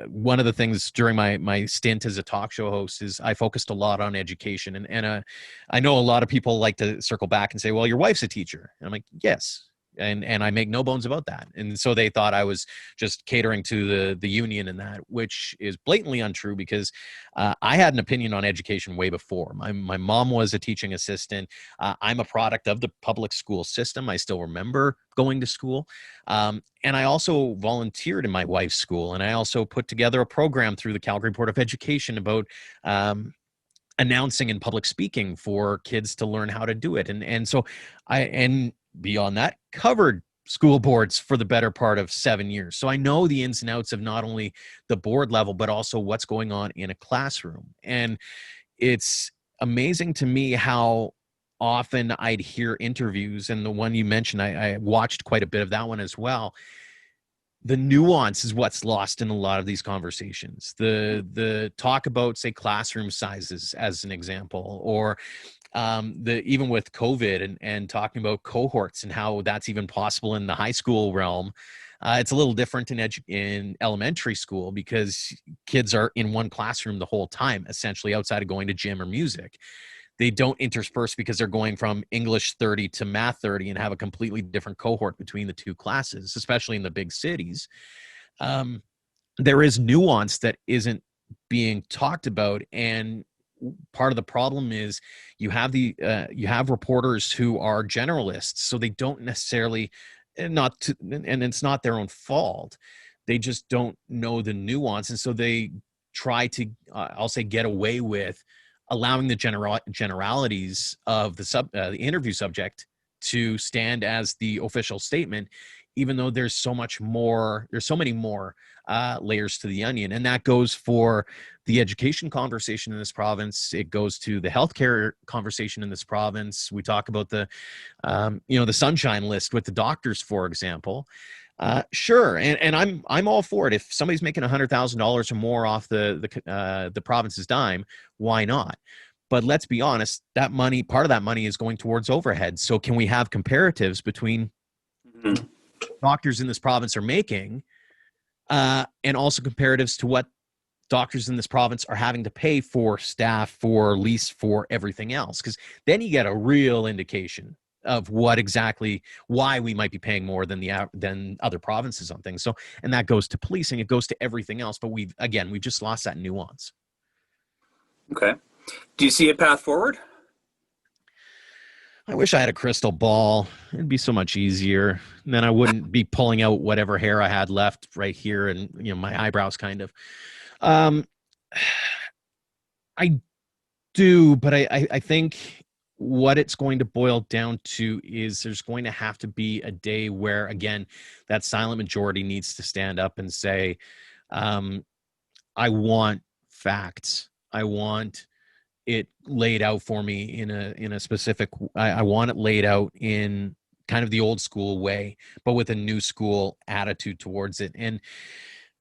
One of the things during my stint as a talk show host is I focused a lot on education, and I know a lot of people like to circle back and say, well, your wife's a teacher, and I'm like, yes, and I make no bones about that. And so they thought I was just catering to the union in that, which is blatantly untrue, because I had an opinion on education way before. My mom was a teaching assistant. I'm a product of the public school system. I still remember going to school. And I also volunteered in my wife's school, and I also put together a program through the Calgary Board of Education about announcing and public speaking for kids to learn how to do it. And so and beyond that, covered school boards for the better part of 7 years. So I know the ins and outs of not only the board level, but also what's going on in a classroom. And it's amazing to me how often I'd hear interviews, and the one you mentioned, I watched quite a bit of that one as well. The nuance is what's lost in a lot of these conversations. The talk about, say, classroom sizes as an example, or the even with COVID and talking about cohorts and how that's even possible in the high school realm. It's a little different in elementary school, because kids are in one classroom the whole time, essentially, outside of going to gym or music. They don't intersperse because they're going from English 30 to math 30 and have a completely different cohort between the two classes, especially in the big cities. Um, there is nuance that isn't being talked about, and part of the problem is you have reporters who are generalists, so they don't necessarily, and it's not their own fault, they just don't know the nuance, and so they try to I'll say get away with allowing the generalities of the interview subject to stand as the official statement, even though there's so many more layers to the onion. And that goes for the education conversation in this province. It goes to the healthcare conversation in this province. We talk about the sunshine list with the doctors, for example. Sure, and I'm all for it. If somebody's making $100,000 or more off the province's dime, why not? But let's be honest, part of that money is going towards overhead. So can we have comparatives between Mhm. doctors in this province are making, and also comparatives to what doctors in this province are having to pay for staff, for lease, for everything else? Because then you get a real indication of why we might be paying more than other provinces on things. So, and that goes to policing, it goes to everything else. But we've just lost that nuance. Okay. Do you see a path forward? I wish I had a crystal ball. It'd be so much easier. And then I wouldn't be pulling out whatever hair I had left right here and my eyebrows, kind of. Um, I do, but I think what it's going to boil down to is there's going to have to be a day where, again, that silent majority needs to stand up and say, um, I want facts. I want it laid out for me in a specific. I want it laid out in kind of the old school way, but with a new school attitude towards it. And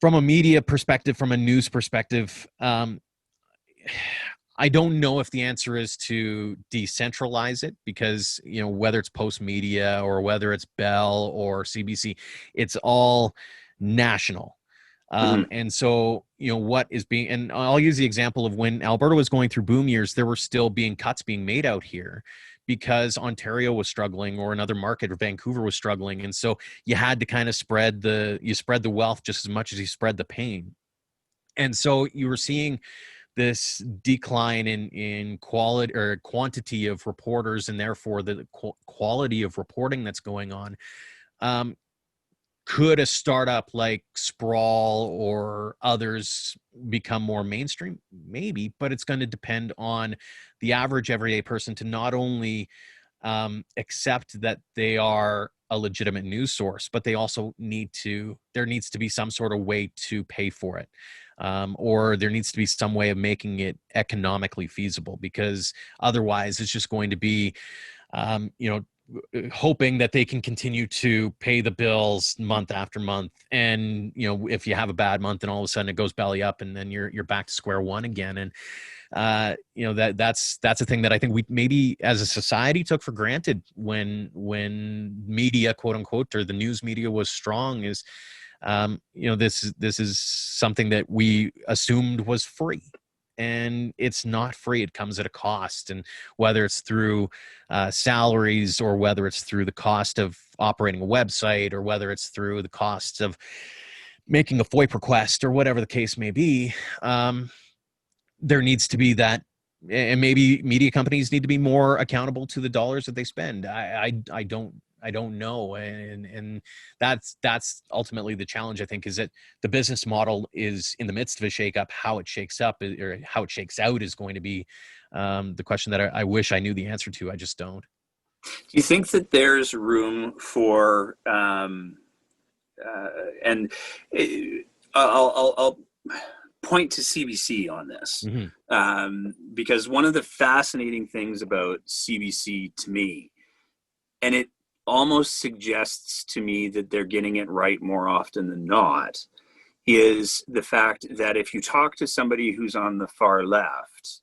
from a media perspective, from a news perspective, I don't know if the answer is to decentralize it, because, whether it's Post Media or whether it's Bell or CBC, it's all national. Mhm. And so, what is being, and I'll use the example of when Alberta was going through boom years, there were still being cuts being made out here because Ontario was struggling, or another market, or Vancouver was struggling. And so you had to kind of spread the wealth just as much as you spread the pain. And so you were seeing this decline in quality or quantity of reporters, and therefore the quality of reporting that's going on. Could a startup like Sprawl or others become more mainstream? Maybe, but it's going to depend on the average everyday person to not only accept that they are a legitimate news source, but they also there needs to be some sort of way to pay for it. Or there needs to be some way of making it economically feasible, because otherwise it's just going to be, hoping that they can continue to pay the bills month after month. And, if you have a bad month and all of a sudden it goes belly up, and then you're back to square one again. And, that's a thing that I think we maybe as a society took for granted when media, quote unquote, or the news media was strong, is, this is something that we assumed was free. And it's not free. It comes at a cost. And whether it's through salaries, or whether it's through the cost of operating a website, or whether it's through the cost of making a FOIP request, or whatever the case may be, there needs to be that. And maybe media companies need to be more accountable to the dollars that they spend. I don't know. And that's ultimately the challenge, I think, is that the business model is in the midst of a shakeup. How it shakes up, or how it shakes out, is going to be the question that I wish I knew the answer to. I just don't. Do you think that there's room for, and I'll point to CBC on this, because one of the fascinating things about CBC to me, and it almost suggests to me that they're getting it right more often than not, is the fact that if you talk to somebody who's on the far left,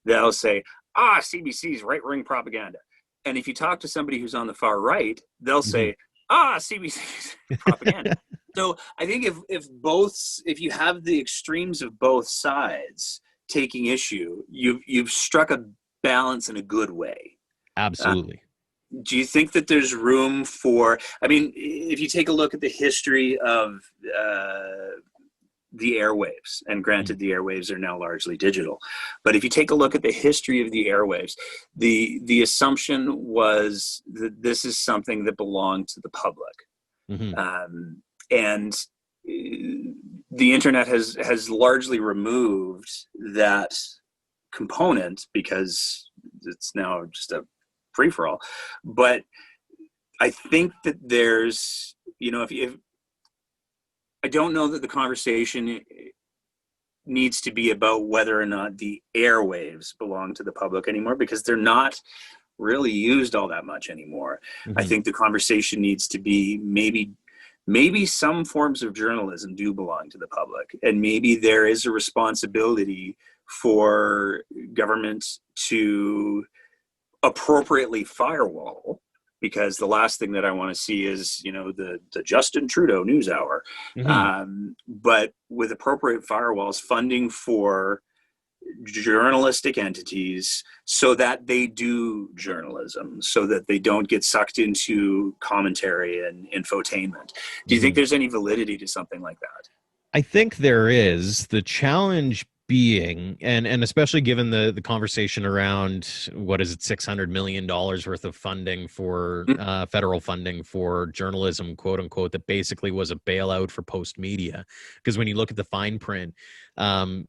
they'll say, CBC's right-wing propaganda. And if you talk to somebody who's on the far right, they'll say, CBC's propaganda. So I think if you have the extremes of both sides taking issue, you've struck a balance in a good way. Absolutely. Do you think that there's room for, if you take a look at the history of the airwaves, and granted the airwaves are now largely digital, but if you take a look at the history of the airwaves, the assumption was that this is something that belonged to the public. And the internet has largely removed that component, because it's now just a free-for-all. But I think that there's, if I don't know that the conversation needs to be about whether or not the airwaves belong to the public anymore, because they're not really used all that much anymore. I think the conversation needs to be maybe some forms of journalism do belong to the public, and maybe there is a responsibility for government to appropriately firewall, because the last thing that I want to see is, the Justin Trudeau news hour. But with appropriate firewalls, funding for journalistic entities so that they do journalism, so that they don't get sucked into commentary and infotainment. Do you think there's any validity to something like that? I think there is. The challenge being, and especially given the conversation around, what is it, $600 million worth of funding for federal funding for journalism, quote unquote, that basically was a bailout for Post Media. Because when you look at the fine print,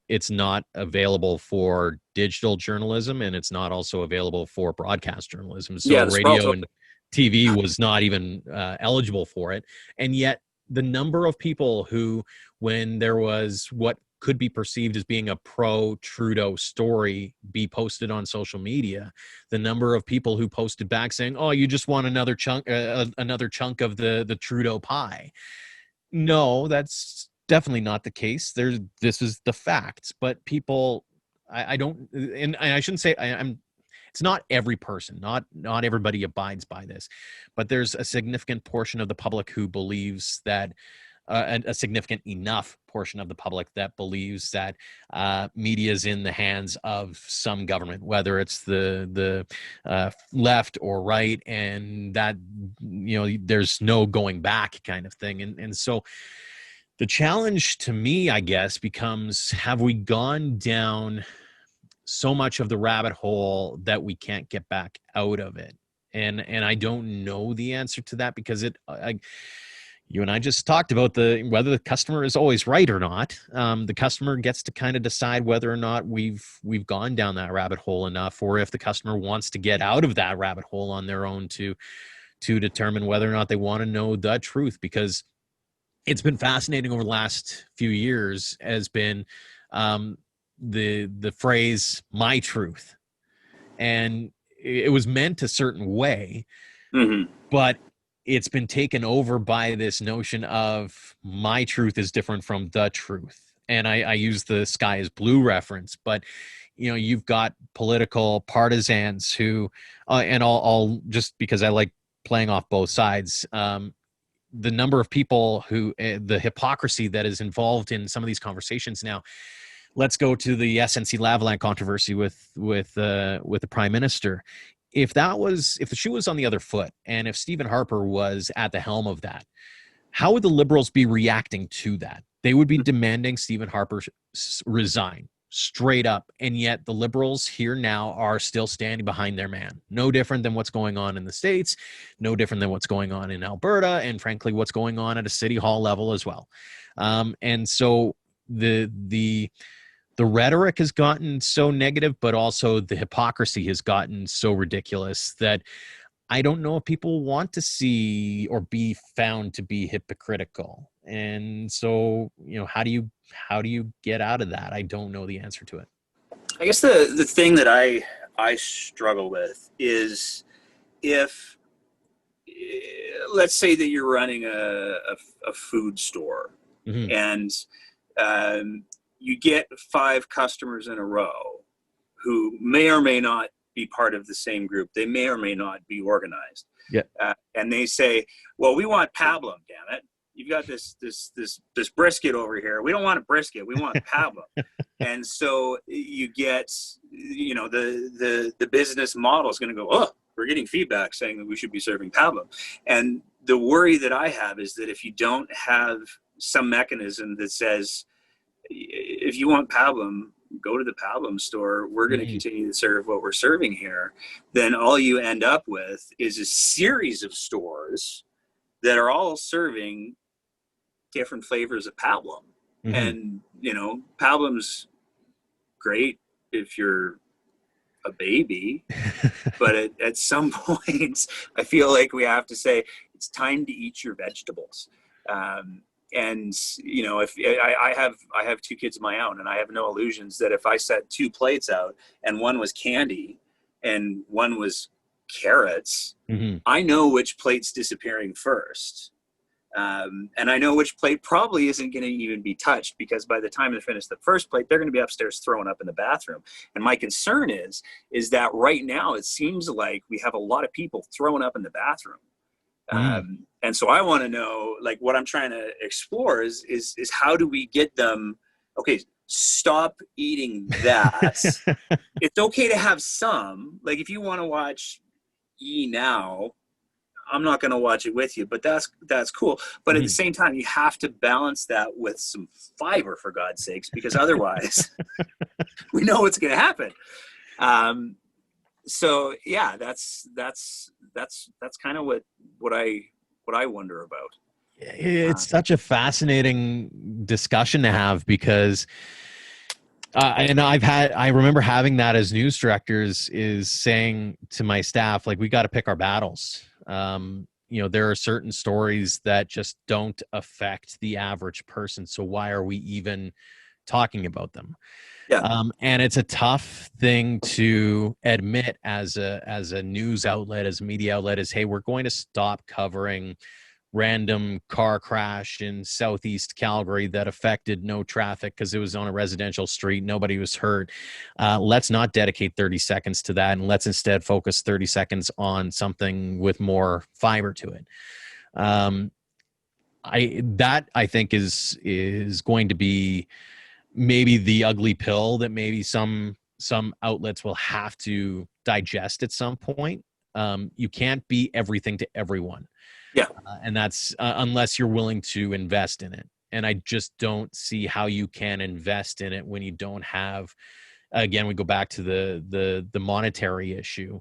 it's not available for digital journalism, and it's not also available for broadcast journalism. So radio and TV was not even eligible for it. And yet the number of people who, when there was what could be perceived as being a pro-Trudeau story be posted on social media, the number of people who posted back saying, you just want another chunk of the Trudeau pie. No, that's definitely not the case. This is the facts, but people I don't, and I shouldn't say I'm. It's not every person, not everybody abides by this, but there's a significant portion of the public who believes that, a significant enough portion of the public that believes that media is in the hands of some government, whether it's the left or right, and that there's no going back kind of thing, and so the challenge to me, I guess, becomes: have we gone down so much of the rabbit hole that we can't get back out of it? And I don't know the answer to that, because you and I just talked about whether the customer is always right or not. The customer gets to kind of decide whether or not we've gone down that rabbit hole enough, or if the customer wants to get out of that rabbit hole on their own to determine whether or not they want to know the truth. Because it's been fascinating over the last few years, has been the phrase "my truth," and it was meant a certain way, but it's been taken over by this notion of my truth is different from the truth. And I use the sky is blue reference, but you've got political partisans who, and I'll just, because I like playing off both sides, the number of people who, the hypocrisy that is involved in some of these conversations now. Let's go to the SNC-Lavalin controversy with the Prime Minister. If the shoe was on the other foot, and if Stephen Harper was at the helm of that, how would the Liberals be reacting to that? They would be demanding Stephen Harper resign straight up, and yet the Liberals here now are still standing behind their man. No different than what's going on in the States, no different than what's going on in Alberta, and frankly, what's going on at a city hall level as well. And so the rhetoric has gotten so negative, but also the hypocrisy has gotten so ridiculous that I don't know if people want to see or be found to be hypocritical. And so, how do you get out of that? I don't know the answer to it. I guess the thing that I struggle with is, if let's say that you're running a food store, and you get 5 customers in a row who may or may not be part of the same group. They may or may not be organized. Yeah. And they say, well, we want pablum, damn it. You've got this brisket over here. We don't want a brisket. We want pablum. And so you get, the business model is going to go, oh, we're getting feedback saying that we should be serving pablum. And the worry that I have is that if you don't have some mechanism that says, if you want pablum, go to the pablum store. We're going to continue to serve what we're serving here. Then all you end up with is a series of stores that are all serving different flavors of pablum. And, pablum's great if you're a baby, but at some point, I feel like we have to say it's time to eat your vegetables. And if I have 2 kids of my own, and I have no illusions that if I set 2 plates out and one was candy and one was carrots, I know which plate's disappearing first. And I know which plate probably isn't going to even be touched, because by the time they finish the first plate, they're going to be upstairs throwing up in the bathroom. And my concern is that right now it seems like we have a lot of people throwing up in the bathroom. And so I want to know, like, what I'm trying to explore is how do we get them, okay, stop eating that. It's okay to have some, like, if you want to watch E! Now, I'm not going to watch it with you, but that's cool. But at the same time, you have to balance that with some fiber, for God's sakes, because otherwise we know what's going to happen. So yeah, that's kind of what I wonder about. It's such a fascinating discussion to have, because and I remember having that as news directors, is saying to my staff, like, we got to pick our battles. There are certain stories that just don't affect the average person, so why are we even talking about them? Yeah. And it's a tough thing to admit as a news outlet, as a media outlet, is, hey, we're going to stop covering random car crash in southeast Calgary that affected no traffic because it was on a residential street. Nobody was hurt. Let's not dedicate 30 seconds to that, and let's instead focus 30 seconds on something with more fiber to it. I think is going to be maybe the ugly pill that maybe some outlets will have to digest at some point. You can't be everything to everyone. Yeah. And that's unless you're willing to invest in it. And I just don't see how you can invest in it when you don't have, again, we go back to the monetary issue.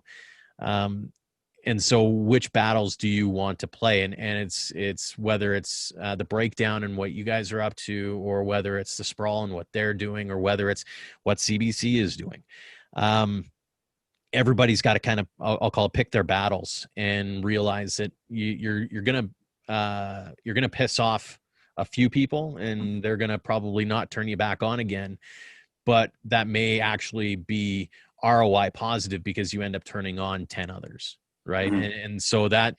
And so which battles do you want to play? And it's whether it's the breakdown and what you guys are up to, or whether it's the sprawl and what they're doing, or whether it's what CBC is doing. Everybody's got to kind of, I'll call it, pick their battles and realize that you're gonna piss off a few people, and they're gonna probably not turn you back on again. But that may actually be ROI positive because you end up turning on 10 others, right? Mm-hmm. And so that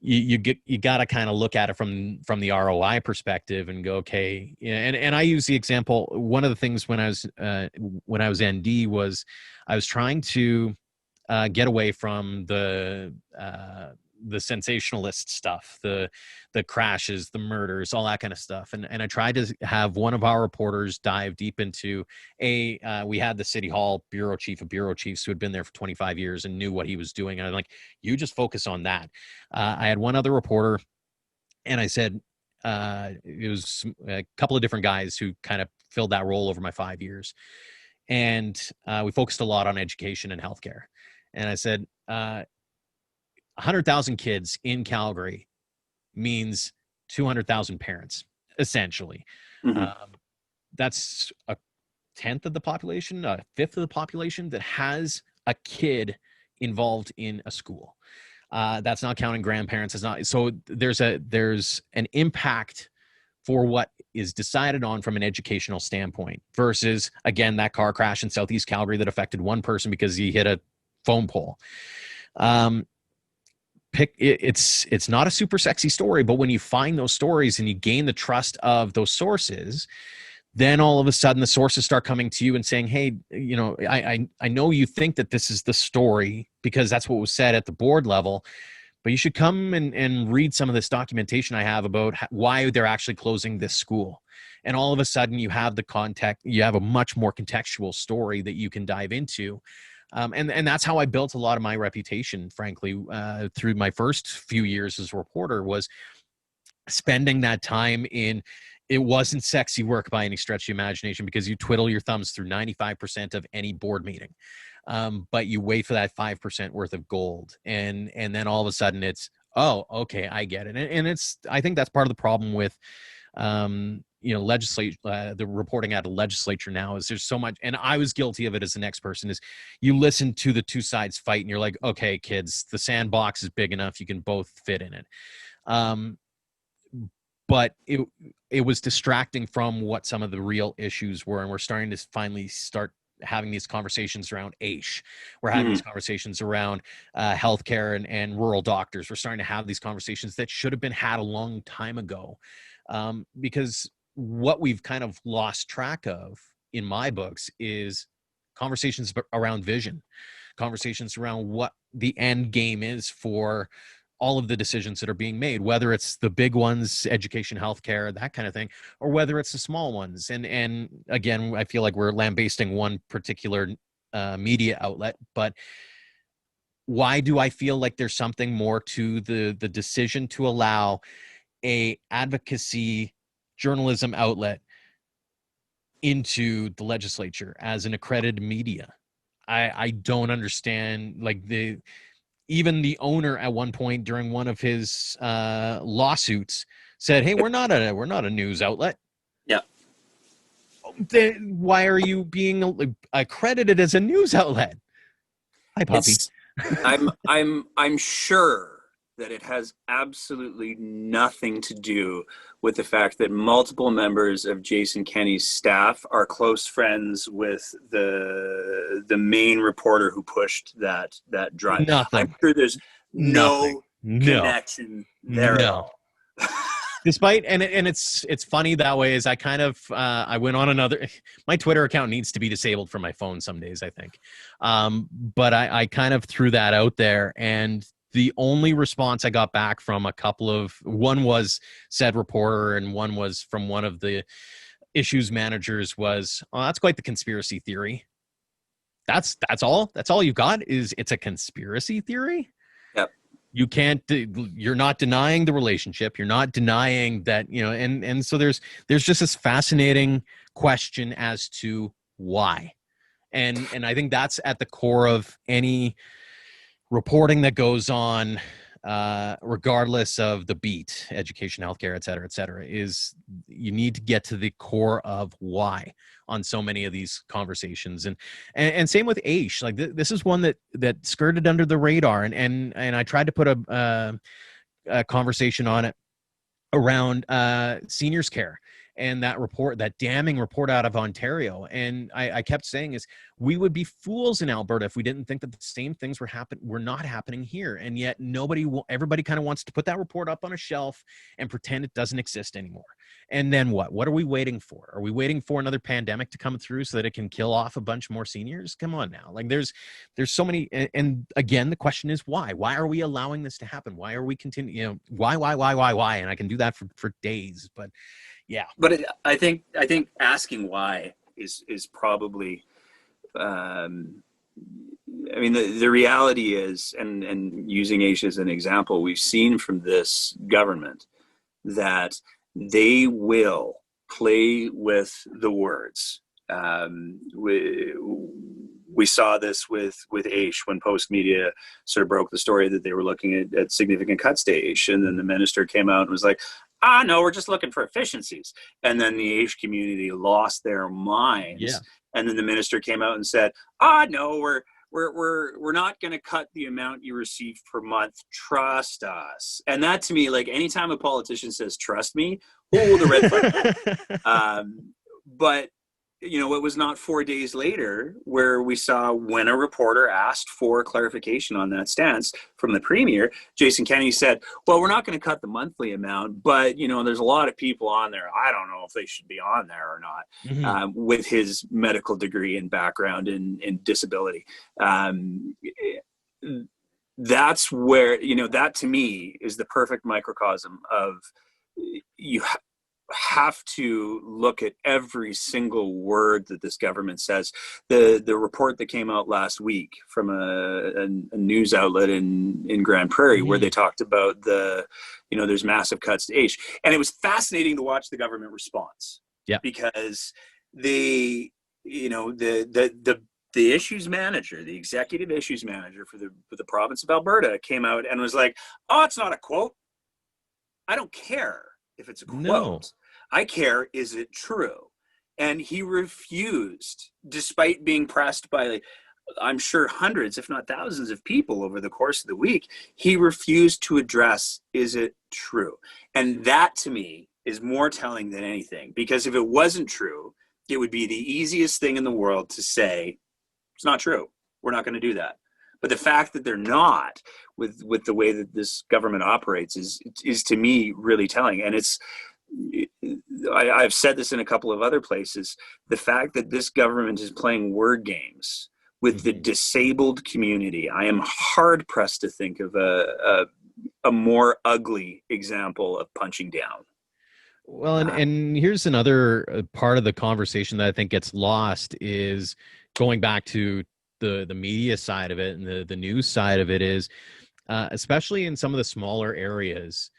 you got to kind of look at it from the ROI perspective and go, okay. And I use the example. One of the things when I was ND was I was trying to get away from the sensationalist stuff, the crashes, the murders, all that kind of stuff. And I tried to have one of our reporters dive deep into we had the City Hall bureau chief of bureau chiefs who had been there for 25 years and knew what he was doing. And I'm like, you just focus on that. I had one other reporter, and I said, it was a couple of different guys who kind of filled that role over my 5 years. And we focused a lot on education and healthcare. And I said, 100,000 kids in Calgary means 200,000 parents, essentially. Mm-hmm. That's a tenth of the population, a fifth of the population that has a kid involved in a school. That's not counting grandparents. It's not. So there's an impact for what is decided on from an educational standpoint versus, again, that car crash in Southeast Calgary that affected one person because he hit a phone pole. It's not a super sexy story, but when you find those stories and you gain the trust of those sources, then all of a sudden the sources start coming to you and saying, hey, I know you think that this is the story because that's what was said at the board level, but you should come and read some of this documentation I have about why they're actually closing this school. And all of a sudden you have the context, you have a much more contextual story that you can dive into. And that's how I built a lot of my reputation, frankly, through my first few years as a reporter, was spending that time in, it wasn't sexy work by any stretch of the imagination because you twiddle your thumbs through 95% of any board meeting. But you wait for that 5% worth of gold. And then all of a sudden it's, oh, okay, I get it. And I think that's part of the problem with, the reporting out of legislature now is there's so much, and I was guilty of it as the next person, is you listen to the two sides fight and you're like, okay, kids, the sandbox is big enough. You can both fit in it. But it was distracting from what some of the real issues were. And we're starting to finally start having these conversations around AISH. We're having these conversations around healthcare and rural doctors. We're starting to have these conversations that should have been had a long time ago. Because what we've kind of lost track of in my books is conversations around vision, conversations around what the end game is for all of the decisions that are being made, whether it's the big ones, education, healthcare, that kind of thing, or whether it's the small ones. And again, I feel like we're lambasting one particular media outlet, but why do I feel like there's something more to the decision to allow a advocacy journalism outlet into the legislature as an accredited media? I don't understand. Like even the owner at one point during one of his lawsuits said, "Hey, we're not a news outlet." Yeah. Why are you being accredited as a news outlet? Hi, puppy. I'm sure that it has absolutely nothing to do with the fact that multiple members of Jason Kenney's staff are close friends with the main reporter who pushed that drive. Nothing. I'm sure there's no Nothing. connection there at all. Despite, and it's funny that way, is I kind of I went on another, my Twitter account needs to be disabled from my phone some days, I think. But I kind of threw that out there, and the only response I got back from one was said reporter, and one was from one of the issues managers was, "Oh, that's quite the conspiracy theory." That's all you've got, is it's a conspiracy theory? Yep. You can't, you're not denying the relationship, you're not denying that, and so there's just this fascinating question as to why. And I think that's at the core of any reporting that goes on, regardless of the beat, education, healthcare, et cetera, is you need to get to the core of why on so many of these conversations. And same with Aish. Like this is one that skirted under the radar, and I tried to put a conversation on it around seniors care, and that damning report out of Ontario. And I kept saying is, we would be fools in Alberta if we didn't think that the same things were not happening here. And yet everybody kind of wants to put that report up on a shelf and pretend it doesn't exist anymore. And then what are we waiting for? Are we waiting for another pandemic to come through so that it can kill off a bunch more seniors? Come on now. Like there's so many, and again, the question is why? Why are we allowing this to happen? Why are we continuing, why? And I can do that for days, but yeah. But I think asking why is probably, I mean, the reality is, and using Asia as an example, we've seen from this government that they will play with the words. We saw this with Aish when Post Media sort of broke the story that they were looking at significant cuts to Aish, and then the minister came out and was like, no, we're just looking for efficiencies. And then the Aish community lost their minds. Yeah. And then the minister came out and said, no, we're not going to cut the amount you receive per month. Trust us. And that, to me, like anytime a politician says, trust me, the red flag. But, it was not 4 days later where we saw, when a reporter asked for clarification on that stance from the premier, Jason Kenney said, well, we're not going to cut the monthly amount, but, there's a lot of people on there. I don't know if they should be on there or not, Mm-hmm. with his medical degree and background in disability. That's where, that to me is the perfect microcosm of, you have to look at every single word that this government says. The report that came out last week from a news outlet in Grand Prairie, mm-hmm. where they talked about there's massive cuts to Aish, and it was fascinating to watch the government response. Yeah, because the issues manager, the executive issues manager for the province of Alberta, came out and was like, it's not a quote. I don't care if it's a quote. No. I care, is it true? And he refused, despite being pressed by, I'm sure, hundreds, if not thousands of people over the course of the week. He refused to address, is it true? And that, to me, is more telling than anything. Because if it wasn't true, it would be the easiest thing in the world to say, it's not true. We're not going to do that. But the fact that they're not, with the way that this government operates, is to me really telling. And I've said this in a couple of other places. The fact that this government is playing word games with mm-hmm. the disabled community, I am hard pressed to think of a more ugly example of punching down. Well, and here's another part of the conversation that I think gets lost, is going back to the media side of it and the news side of it, is especially in some of the smaller areas,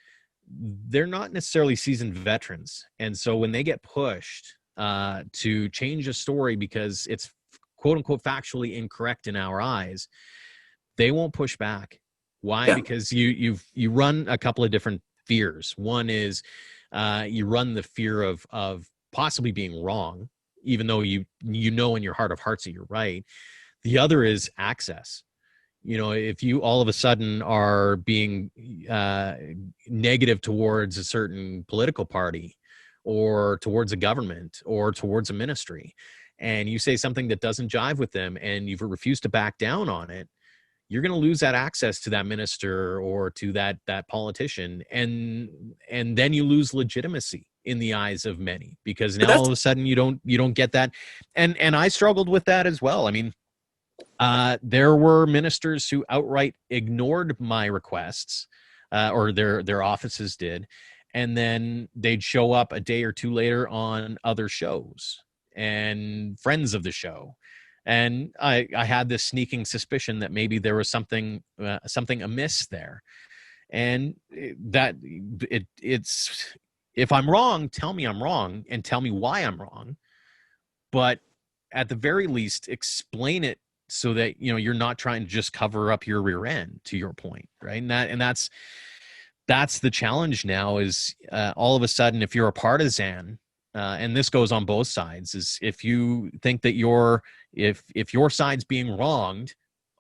they're not necessarily seasoned veterans. And so when they get pushed to change a story because it's quote unquote factually incorrect in our eyes, they won't push back. Why? Yeah. Because you run a couple of different fears. One is you run the fear of possibly being wrong, even though you know in your heart of hearts that you're right. The other is access. If you all of a sudden are being negative towards a certain political party or towards a government or towards a ministry, and you say something that doesn't jive with them and you've refused to back down on it, you're going to lose that access to that minister or to that politician, and then you lose legitimacy in the eyes of many, because now all of a sudden you don't get that. And I struggled with that as well. I mean, there were ministers who outright ignored my requests, or their offices did, and then they'd show up a day or two later on other shows and friends of the show. And I had this sneaking suspicion that maybe there was something amiss there, and it's if I'm wrong, tell me I'm wrong and tell me why I'm wrong, but at the very least explain it so that you're not trying to just cover up your rear end, to your point, right? And that's the challenge now, is all of a sudden, if you're a partisan, and this goes on both sides, is if you think that if your side's being wronged,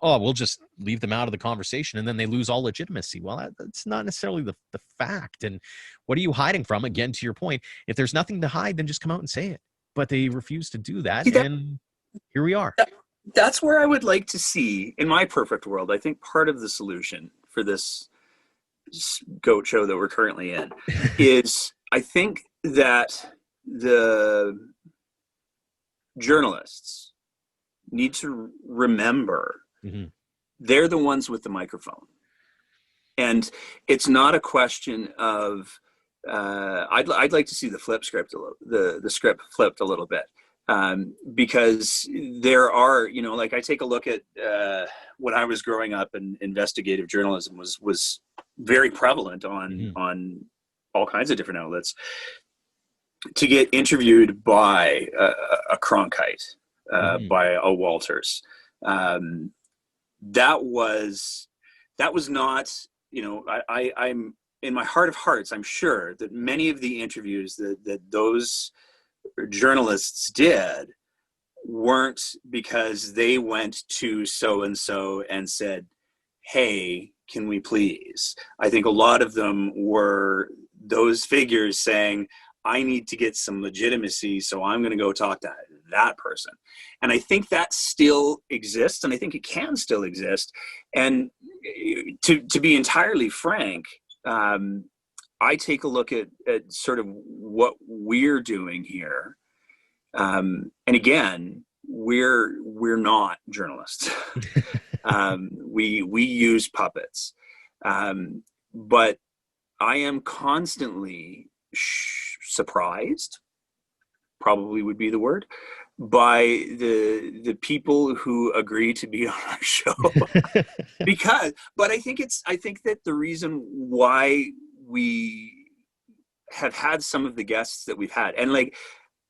oh, we'll just leave them out of the conversation, and then they lose all legitimacy. Well, that's not necessarily the fact. And what are you hiding from? Again, to your point, if there's nothing to hide, then just come out and say it. But they refuse to do that, and here we are. That's where I would like to see, in my perfect world, I think part of the solution for this goat show that we're currently in is, I think that the journalists need to remember they're the ones with the microphone. And it's not a question of, I'd like to see the script flipped a little bit. Because there are, like I take a look at when I was growing up, and investigative journalism was very prevalent on all kinds of different outlets. To get interviewed by a Cronkite, by a Walters, that was not, I'm in my heart of hearts, I'm sure that many of the interviews that those journalists did weren't because they went to so-and-so and said, hey, can we please? I think a lot of them were those figures saying, I need to get some legitimacy, so I'm going to go talk to that person. And I think that still exists, and I think it can still exist. And to be entirely frank, I take a look at sort of what we're doing here. And again, we're not journalists. We use puppets. But I am constantly surprised, probably would be the word, by the people who agree to be on our show. But I think that the reason why we have had some of the guests that we've had, and like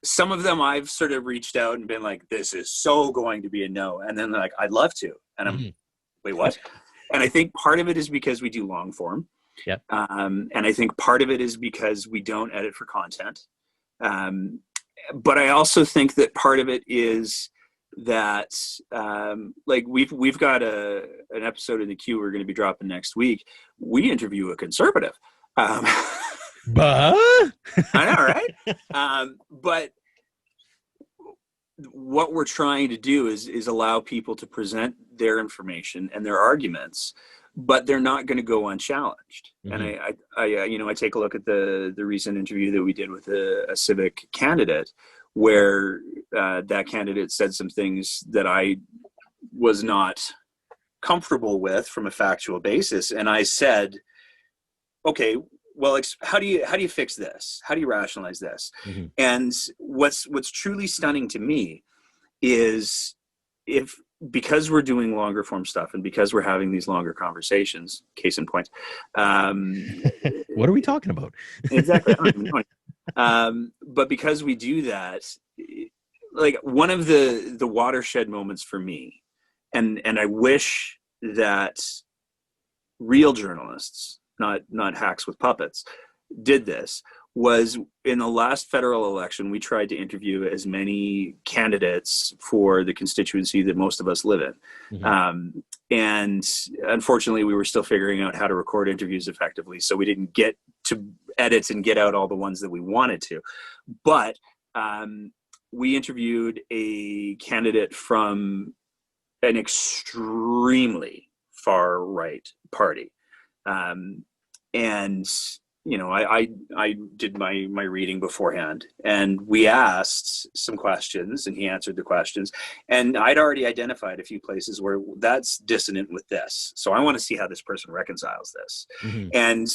some of them I've sort of reached out and been like, this is so going to be a no, and then they're like, I'd love to, and I'm wait, what? And I think part of it is because we do long form. Yeah. And I think part of it is because we don't edit for content. But I also think that part of it is that like we've got an episode in the queue we're going to be dropping next week. We interview a conservative. But I know, right? But what we're trying to do is allow people to present their information and their arguments, but they're not going to go unchallenged. And I take a look at the recent interview that we did with a civic candidate, where that candidate said some things that I was not comfortable with from a factual basis. And I said, okay, well, how do you fix this? How do you rationalize this? And what's truly stunning to me is because we're doing longer form stuff and because we're having these longer conversations, case in point. What are we talking about? Exactly. I don't even know. But because we do that, like one of the watershed moments for me, and I wish that real journalists, not hacks with puppets, did this, was in the last federal election, we tried to interview as many candidates for the constituency that most of us live in. And unfortunately, we were still figuring out how to record interviews effectively, so we didn't get to edit and get out all the ones that we wanted to. But we interviewed a candidate from an extremely far right party. And I did my reading beforehand, and we asked some questions, and he answered the questions, and I'd already identified a few places where that's dissonant with this. So I want to see how this person reconciles this. Mm-hmm. And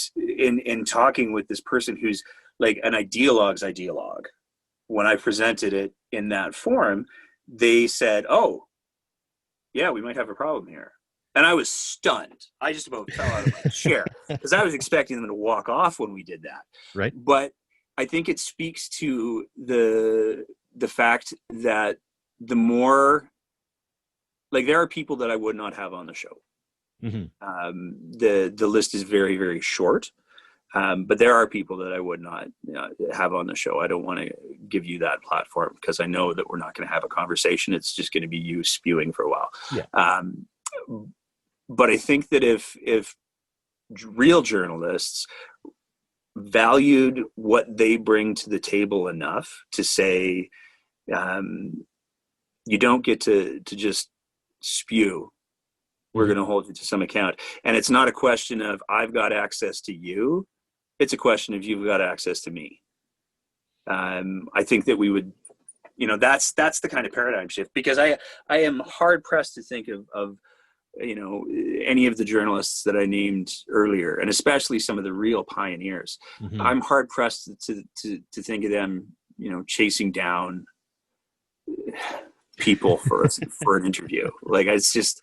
in talking with this person who's like an ideologue's ideologue, when I presented it in that form, they said, "Oh, yeah, we might have a problem here." And I was stunned. I just about fell out of my chair because I was expecting them to walk off when we did that. Right. But I think it speaks to the fact that the more, like, there are people that I would not have on the show. Mm-hmm. The list is very, very short. But there are people that I would not have on the show. I don't want to give you that platform because I know that we're not going to have a conversation. It's just going to be you spewing for a while. Yeah. But I think that if real journalists valued what they bring to the table enough to say, you don't get to just spew. We're going to hold you to some account. And it's not a question of I've got access to you. It's a question of you've got access to me. I think that we would, that's the kind of paradigm shift, because I am hard pressed to think of any of the journalists that I named earlier, and especially some of the real pioneers. Mm-hmm. I'm hard pressed to think of them, chasing down people for an interview. Like, it's just,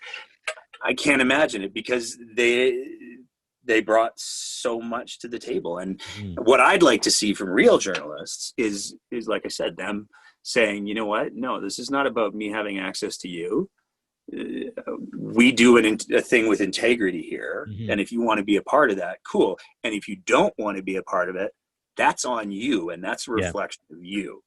I can't imagine it, because they brought so much to the table. And what I'd like to see from real journalists is like I said, them saying, you know what, no, this is not about me having access to you. We do a thing with integrity here. Mm-hmm. And if you want to be a part of that, cool. And if you don't want to be a part of it, that's on you. And that's a reflection of you.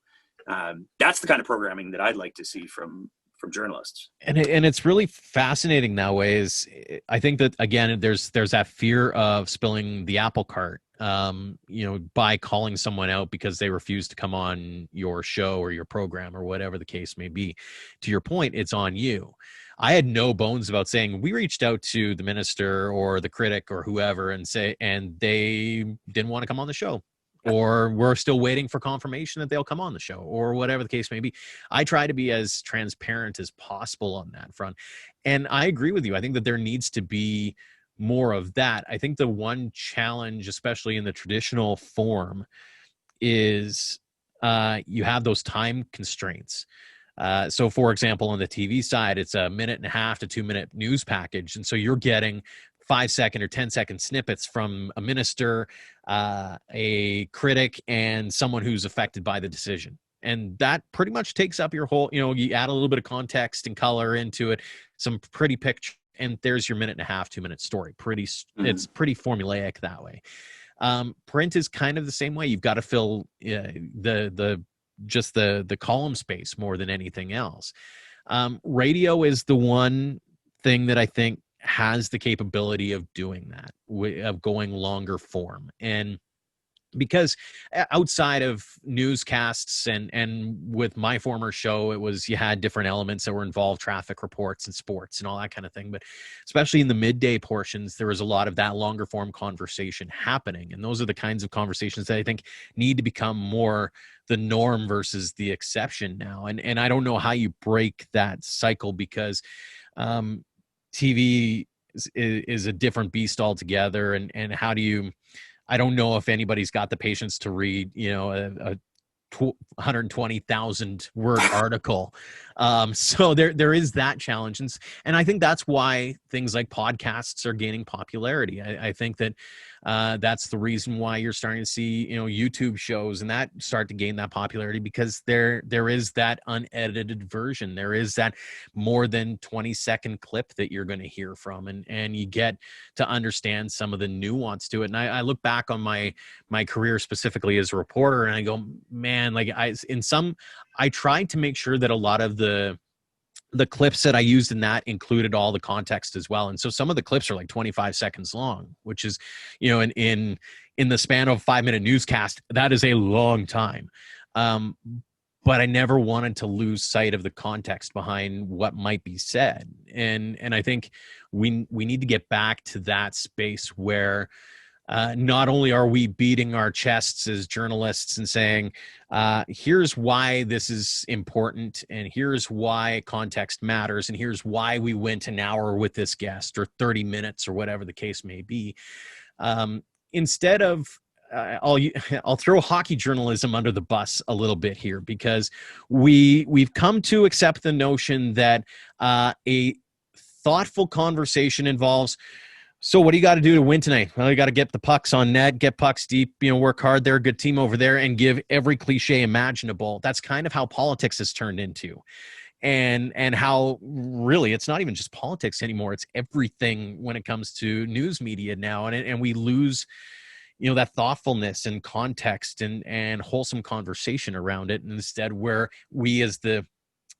That's the kind of programming that I'd like to see from journalists. And it's really fascinating that way. Is I think that, again, there's that fear of spilling the apple cart, by calling someone out because they refuse to come on your show or your program or whatever the case may be. To your point, it's on you. I had no bones about saying we reached out to the minister or the critic or whoever and they didn't want to come on the show, or we're still waiting for confirmation that they'll come on the show, or whatever the case may be. I try to be as transparent as possible on that front. And I agree with you. I think that there needs to be more of that. I think the one challenge, especially in the traditional form, is you have those time constraints. So, for example, on the TV side, it's a 1.5 to 2 minute news package. And so you're getting 5-second or 10-second snippets from a minister, a critic, and someone who's affected by the decision. And that pretty much takes up your whole, you add a little bit of context and color into it, some pretty picture, and there's your 1.5, 2 minute story. It's pretty formulaic that way. Print is kind of the same way. You've got to fill the column space more than anything else. Radio is the one thing that I think has the capability of doing that, of going longer form. And because outside of newscasts and with my former show, it was, you had different elements that were involved, traffic reports and sports and all that kind of thing. But especially in the midday portions, there was a lot of that longer form conversation happening. And those are the kinds of conversations that I think need to become more the norm versus the exception now. And I don't know how you break that cycle, because TV is a different beast altogether. And how do you, I don't know if anybody's got the patience to read, a 120,000 word article. So there is that challenge. And I think that's why things like podcasts are gaining popularity. I think that that's the reason why you're starting to see, YouTube shows and that start to gain that popularity, because there is that unedited version. There is that more than 20-second clip that you're going to hear from, and you get to understand some of the nuance to it. And I look back on my career specifically as a reporter, and I go, man, like I tried to make sure that a lot of the clips that I used in that included all the context as well. And so some of the clips are like 25 seconds long, which is, in the span of a 5-minute newscast, that is a long time. but I never wanted to lose sight of the context behind what might be said. And I think we need to get back to that space where not only are we beating our chests as journalists and saying, here's why this is important, and here's why context matters, and here's why we went an hour with this guest or 30 minutes or whatever the case may be. Instead of I'll throw hockey journalism under the bus a little bit here, because we've come to accept the notion that a thoughtful conversation involves, so what do you got to do to win tonight? Well, you got to get the pucks on net, get pucks deep, work hard there, good team over there, and give every cliche imaginable. That's kind of how politics has turned into. And how really it's not even just politics anymore. It's everything when it comes to news media now. And we lose, that thoughtfulness and context and wholesome conversation around it. And instead, where we as the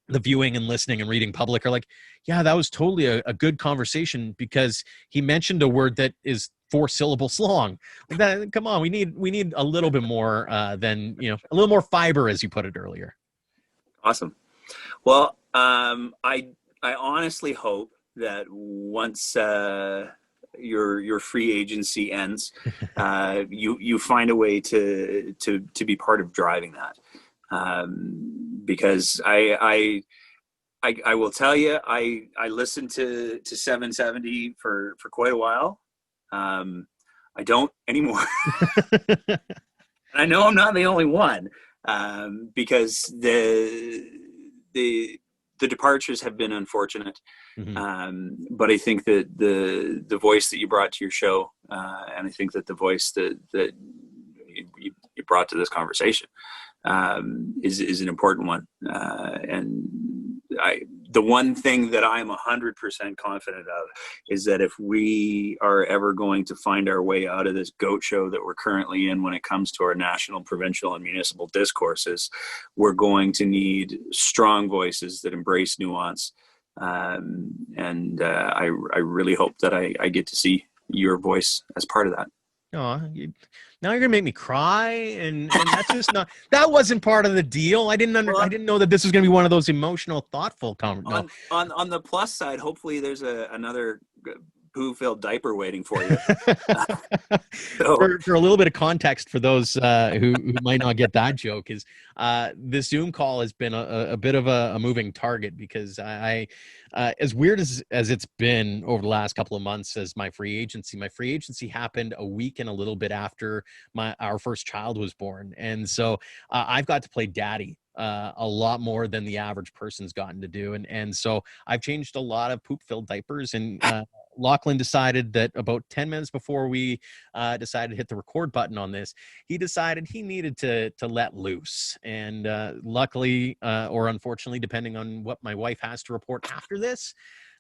viewing and listening and reading public are like, yeah, that was totally a good conversation because he mentioned a word that is 4 syllables long. Like that, come on, we need a little bit more than, a little more fiber, as you put it earlier. Awesome. Well, I honestly hope that once your free agency ends, you find a way to be part of driving that. Because I will tell you, I listened to 770 for quite a while. I don't anymore. And I know I'm not the only one, because the departures have been unfortunate. Mm-hmm. But I think that the voice that you brought to your show, and I think that the voice that you brought to this conversation, is an important one. And the one thing that I'm 100% confident of is that if we are ever going to find our way out of this goat show that we're currently in when it comes to our national, provincial, and municipal discourses, we're going to need strong voices that embrace nuance. And I really hope that I get to see your voice as part of that. Oh, now you're gonna make me cry, and that's just not. That wasn't part of the deal. I didn't know that this was gonna be one of those emotional, thoughtful conversations. On the plus side, hopefully there's another poo-filled diaper waiting for you. For a little bit of context for those who might not get that joke, is this Zoom call has been a bit of a moving target, because I as weird as it's been over the last couple of months as my free agency happened a week and a little bit after our first child was born. And so I've got to play daddy a lot more than the average person's gotten to do. And so I've changed a lot of poop-filled diapers, and Lachlan decided that about 10 minutes before we decided to hit the record button on this, he decided he needed to let loose. And luckily, or unfortunately, depending on what my wife has to report after this,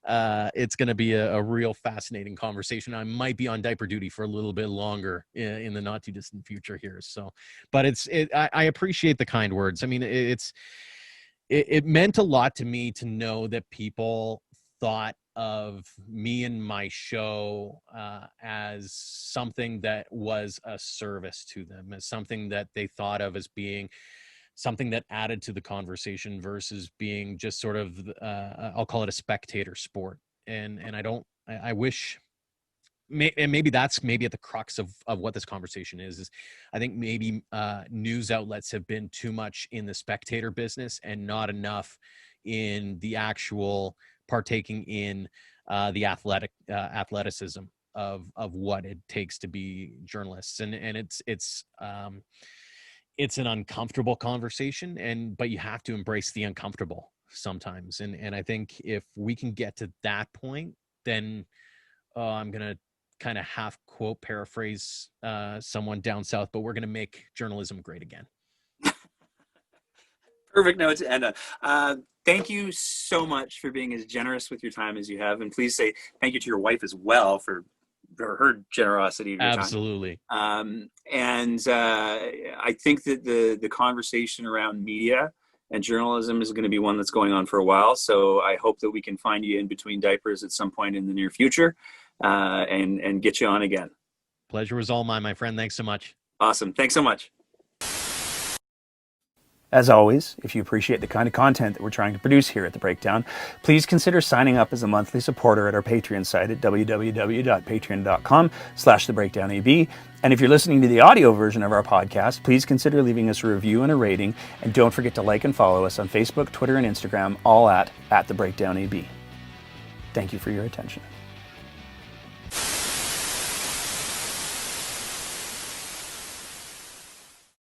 it's going to be a real fascinating conversation. I might be on diaper duty for a little bit longer in the not too distant future here. So, but I appreciate the kind words. I mean, it meant a lot to me to know that people thought of me and my show as something that was a service to them, as something that they thought of as being something that added to the conversation versus being just sort of, I'll call it a spectator sport. And I wish, and maybe that's at the crux of what this conversation is I think maybe news outlets have been too much in the spectator business and not enough in the actual partaking in the athleticism of what it takes to be journalists. And it's an uncomfortable conversation, but you have to embrace the uncomfortable sometimes. And I think if we can get to that point, then I'm going to kind of half quote paraphrase someone down south, but we're going to make journalism great again. Perfect note to end on. Thank you so much for being as generous with your time as you have. And please say thank you to your wife as well for her generosity of your Absolutely. time. And I think that the conversation around media and journalism is going to be one that's going on for a while. So I hope that we can find you in between diapers at some point in the near future, and get you on again. Pleasure was all mine, my friend. Thanks so much. Awesome. Thanks so much. As always, if you appreciate the kind of content that we're trying to produce here at The Breakdown, please consider signing up as a monthly supporter at our Patreon site at www.patreon.com/thebreakdownab. And if you're listening to the audio version of our podcast, please consider leaving us a review and a rating. And don't forget to like and follow us on Facebook, Twitter, and Instagram, all at The Breakdown AB. Thank you for your attention.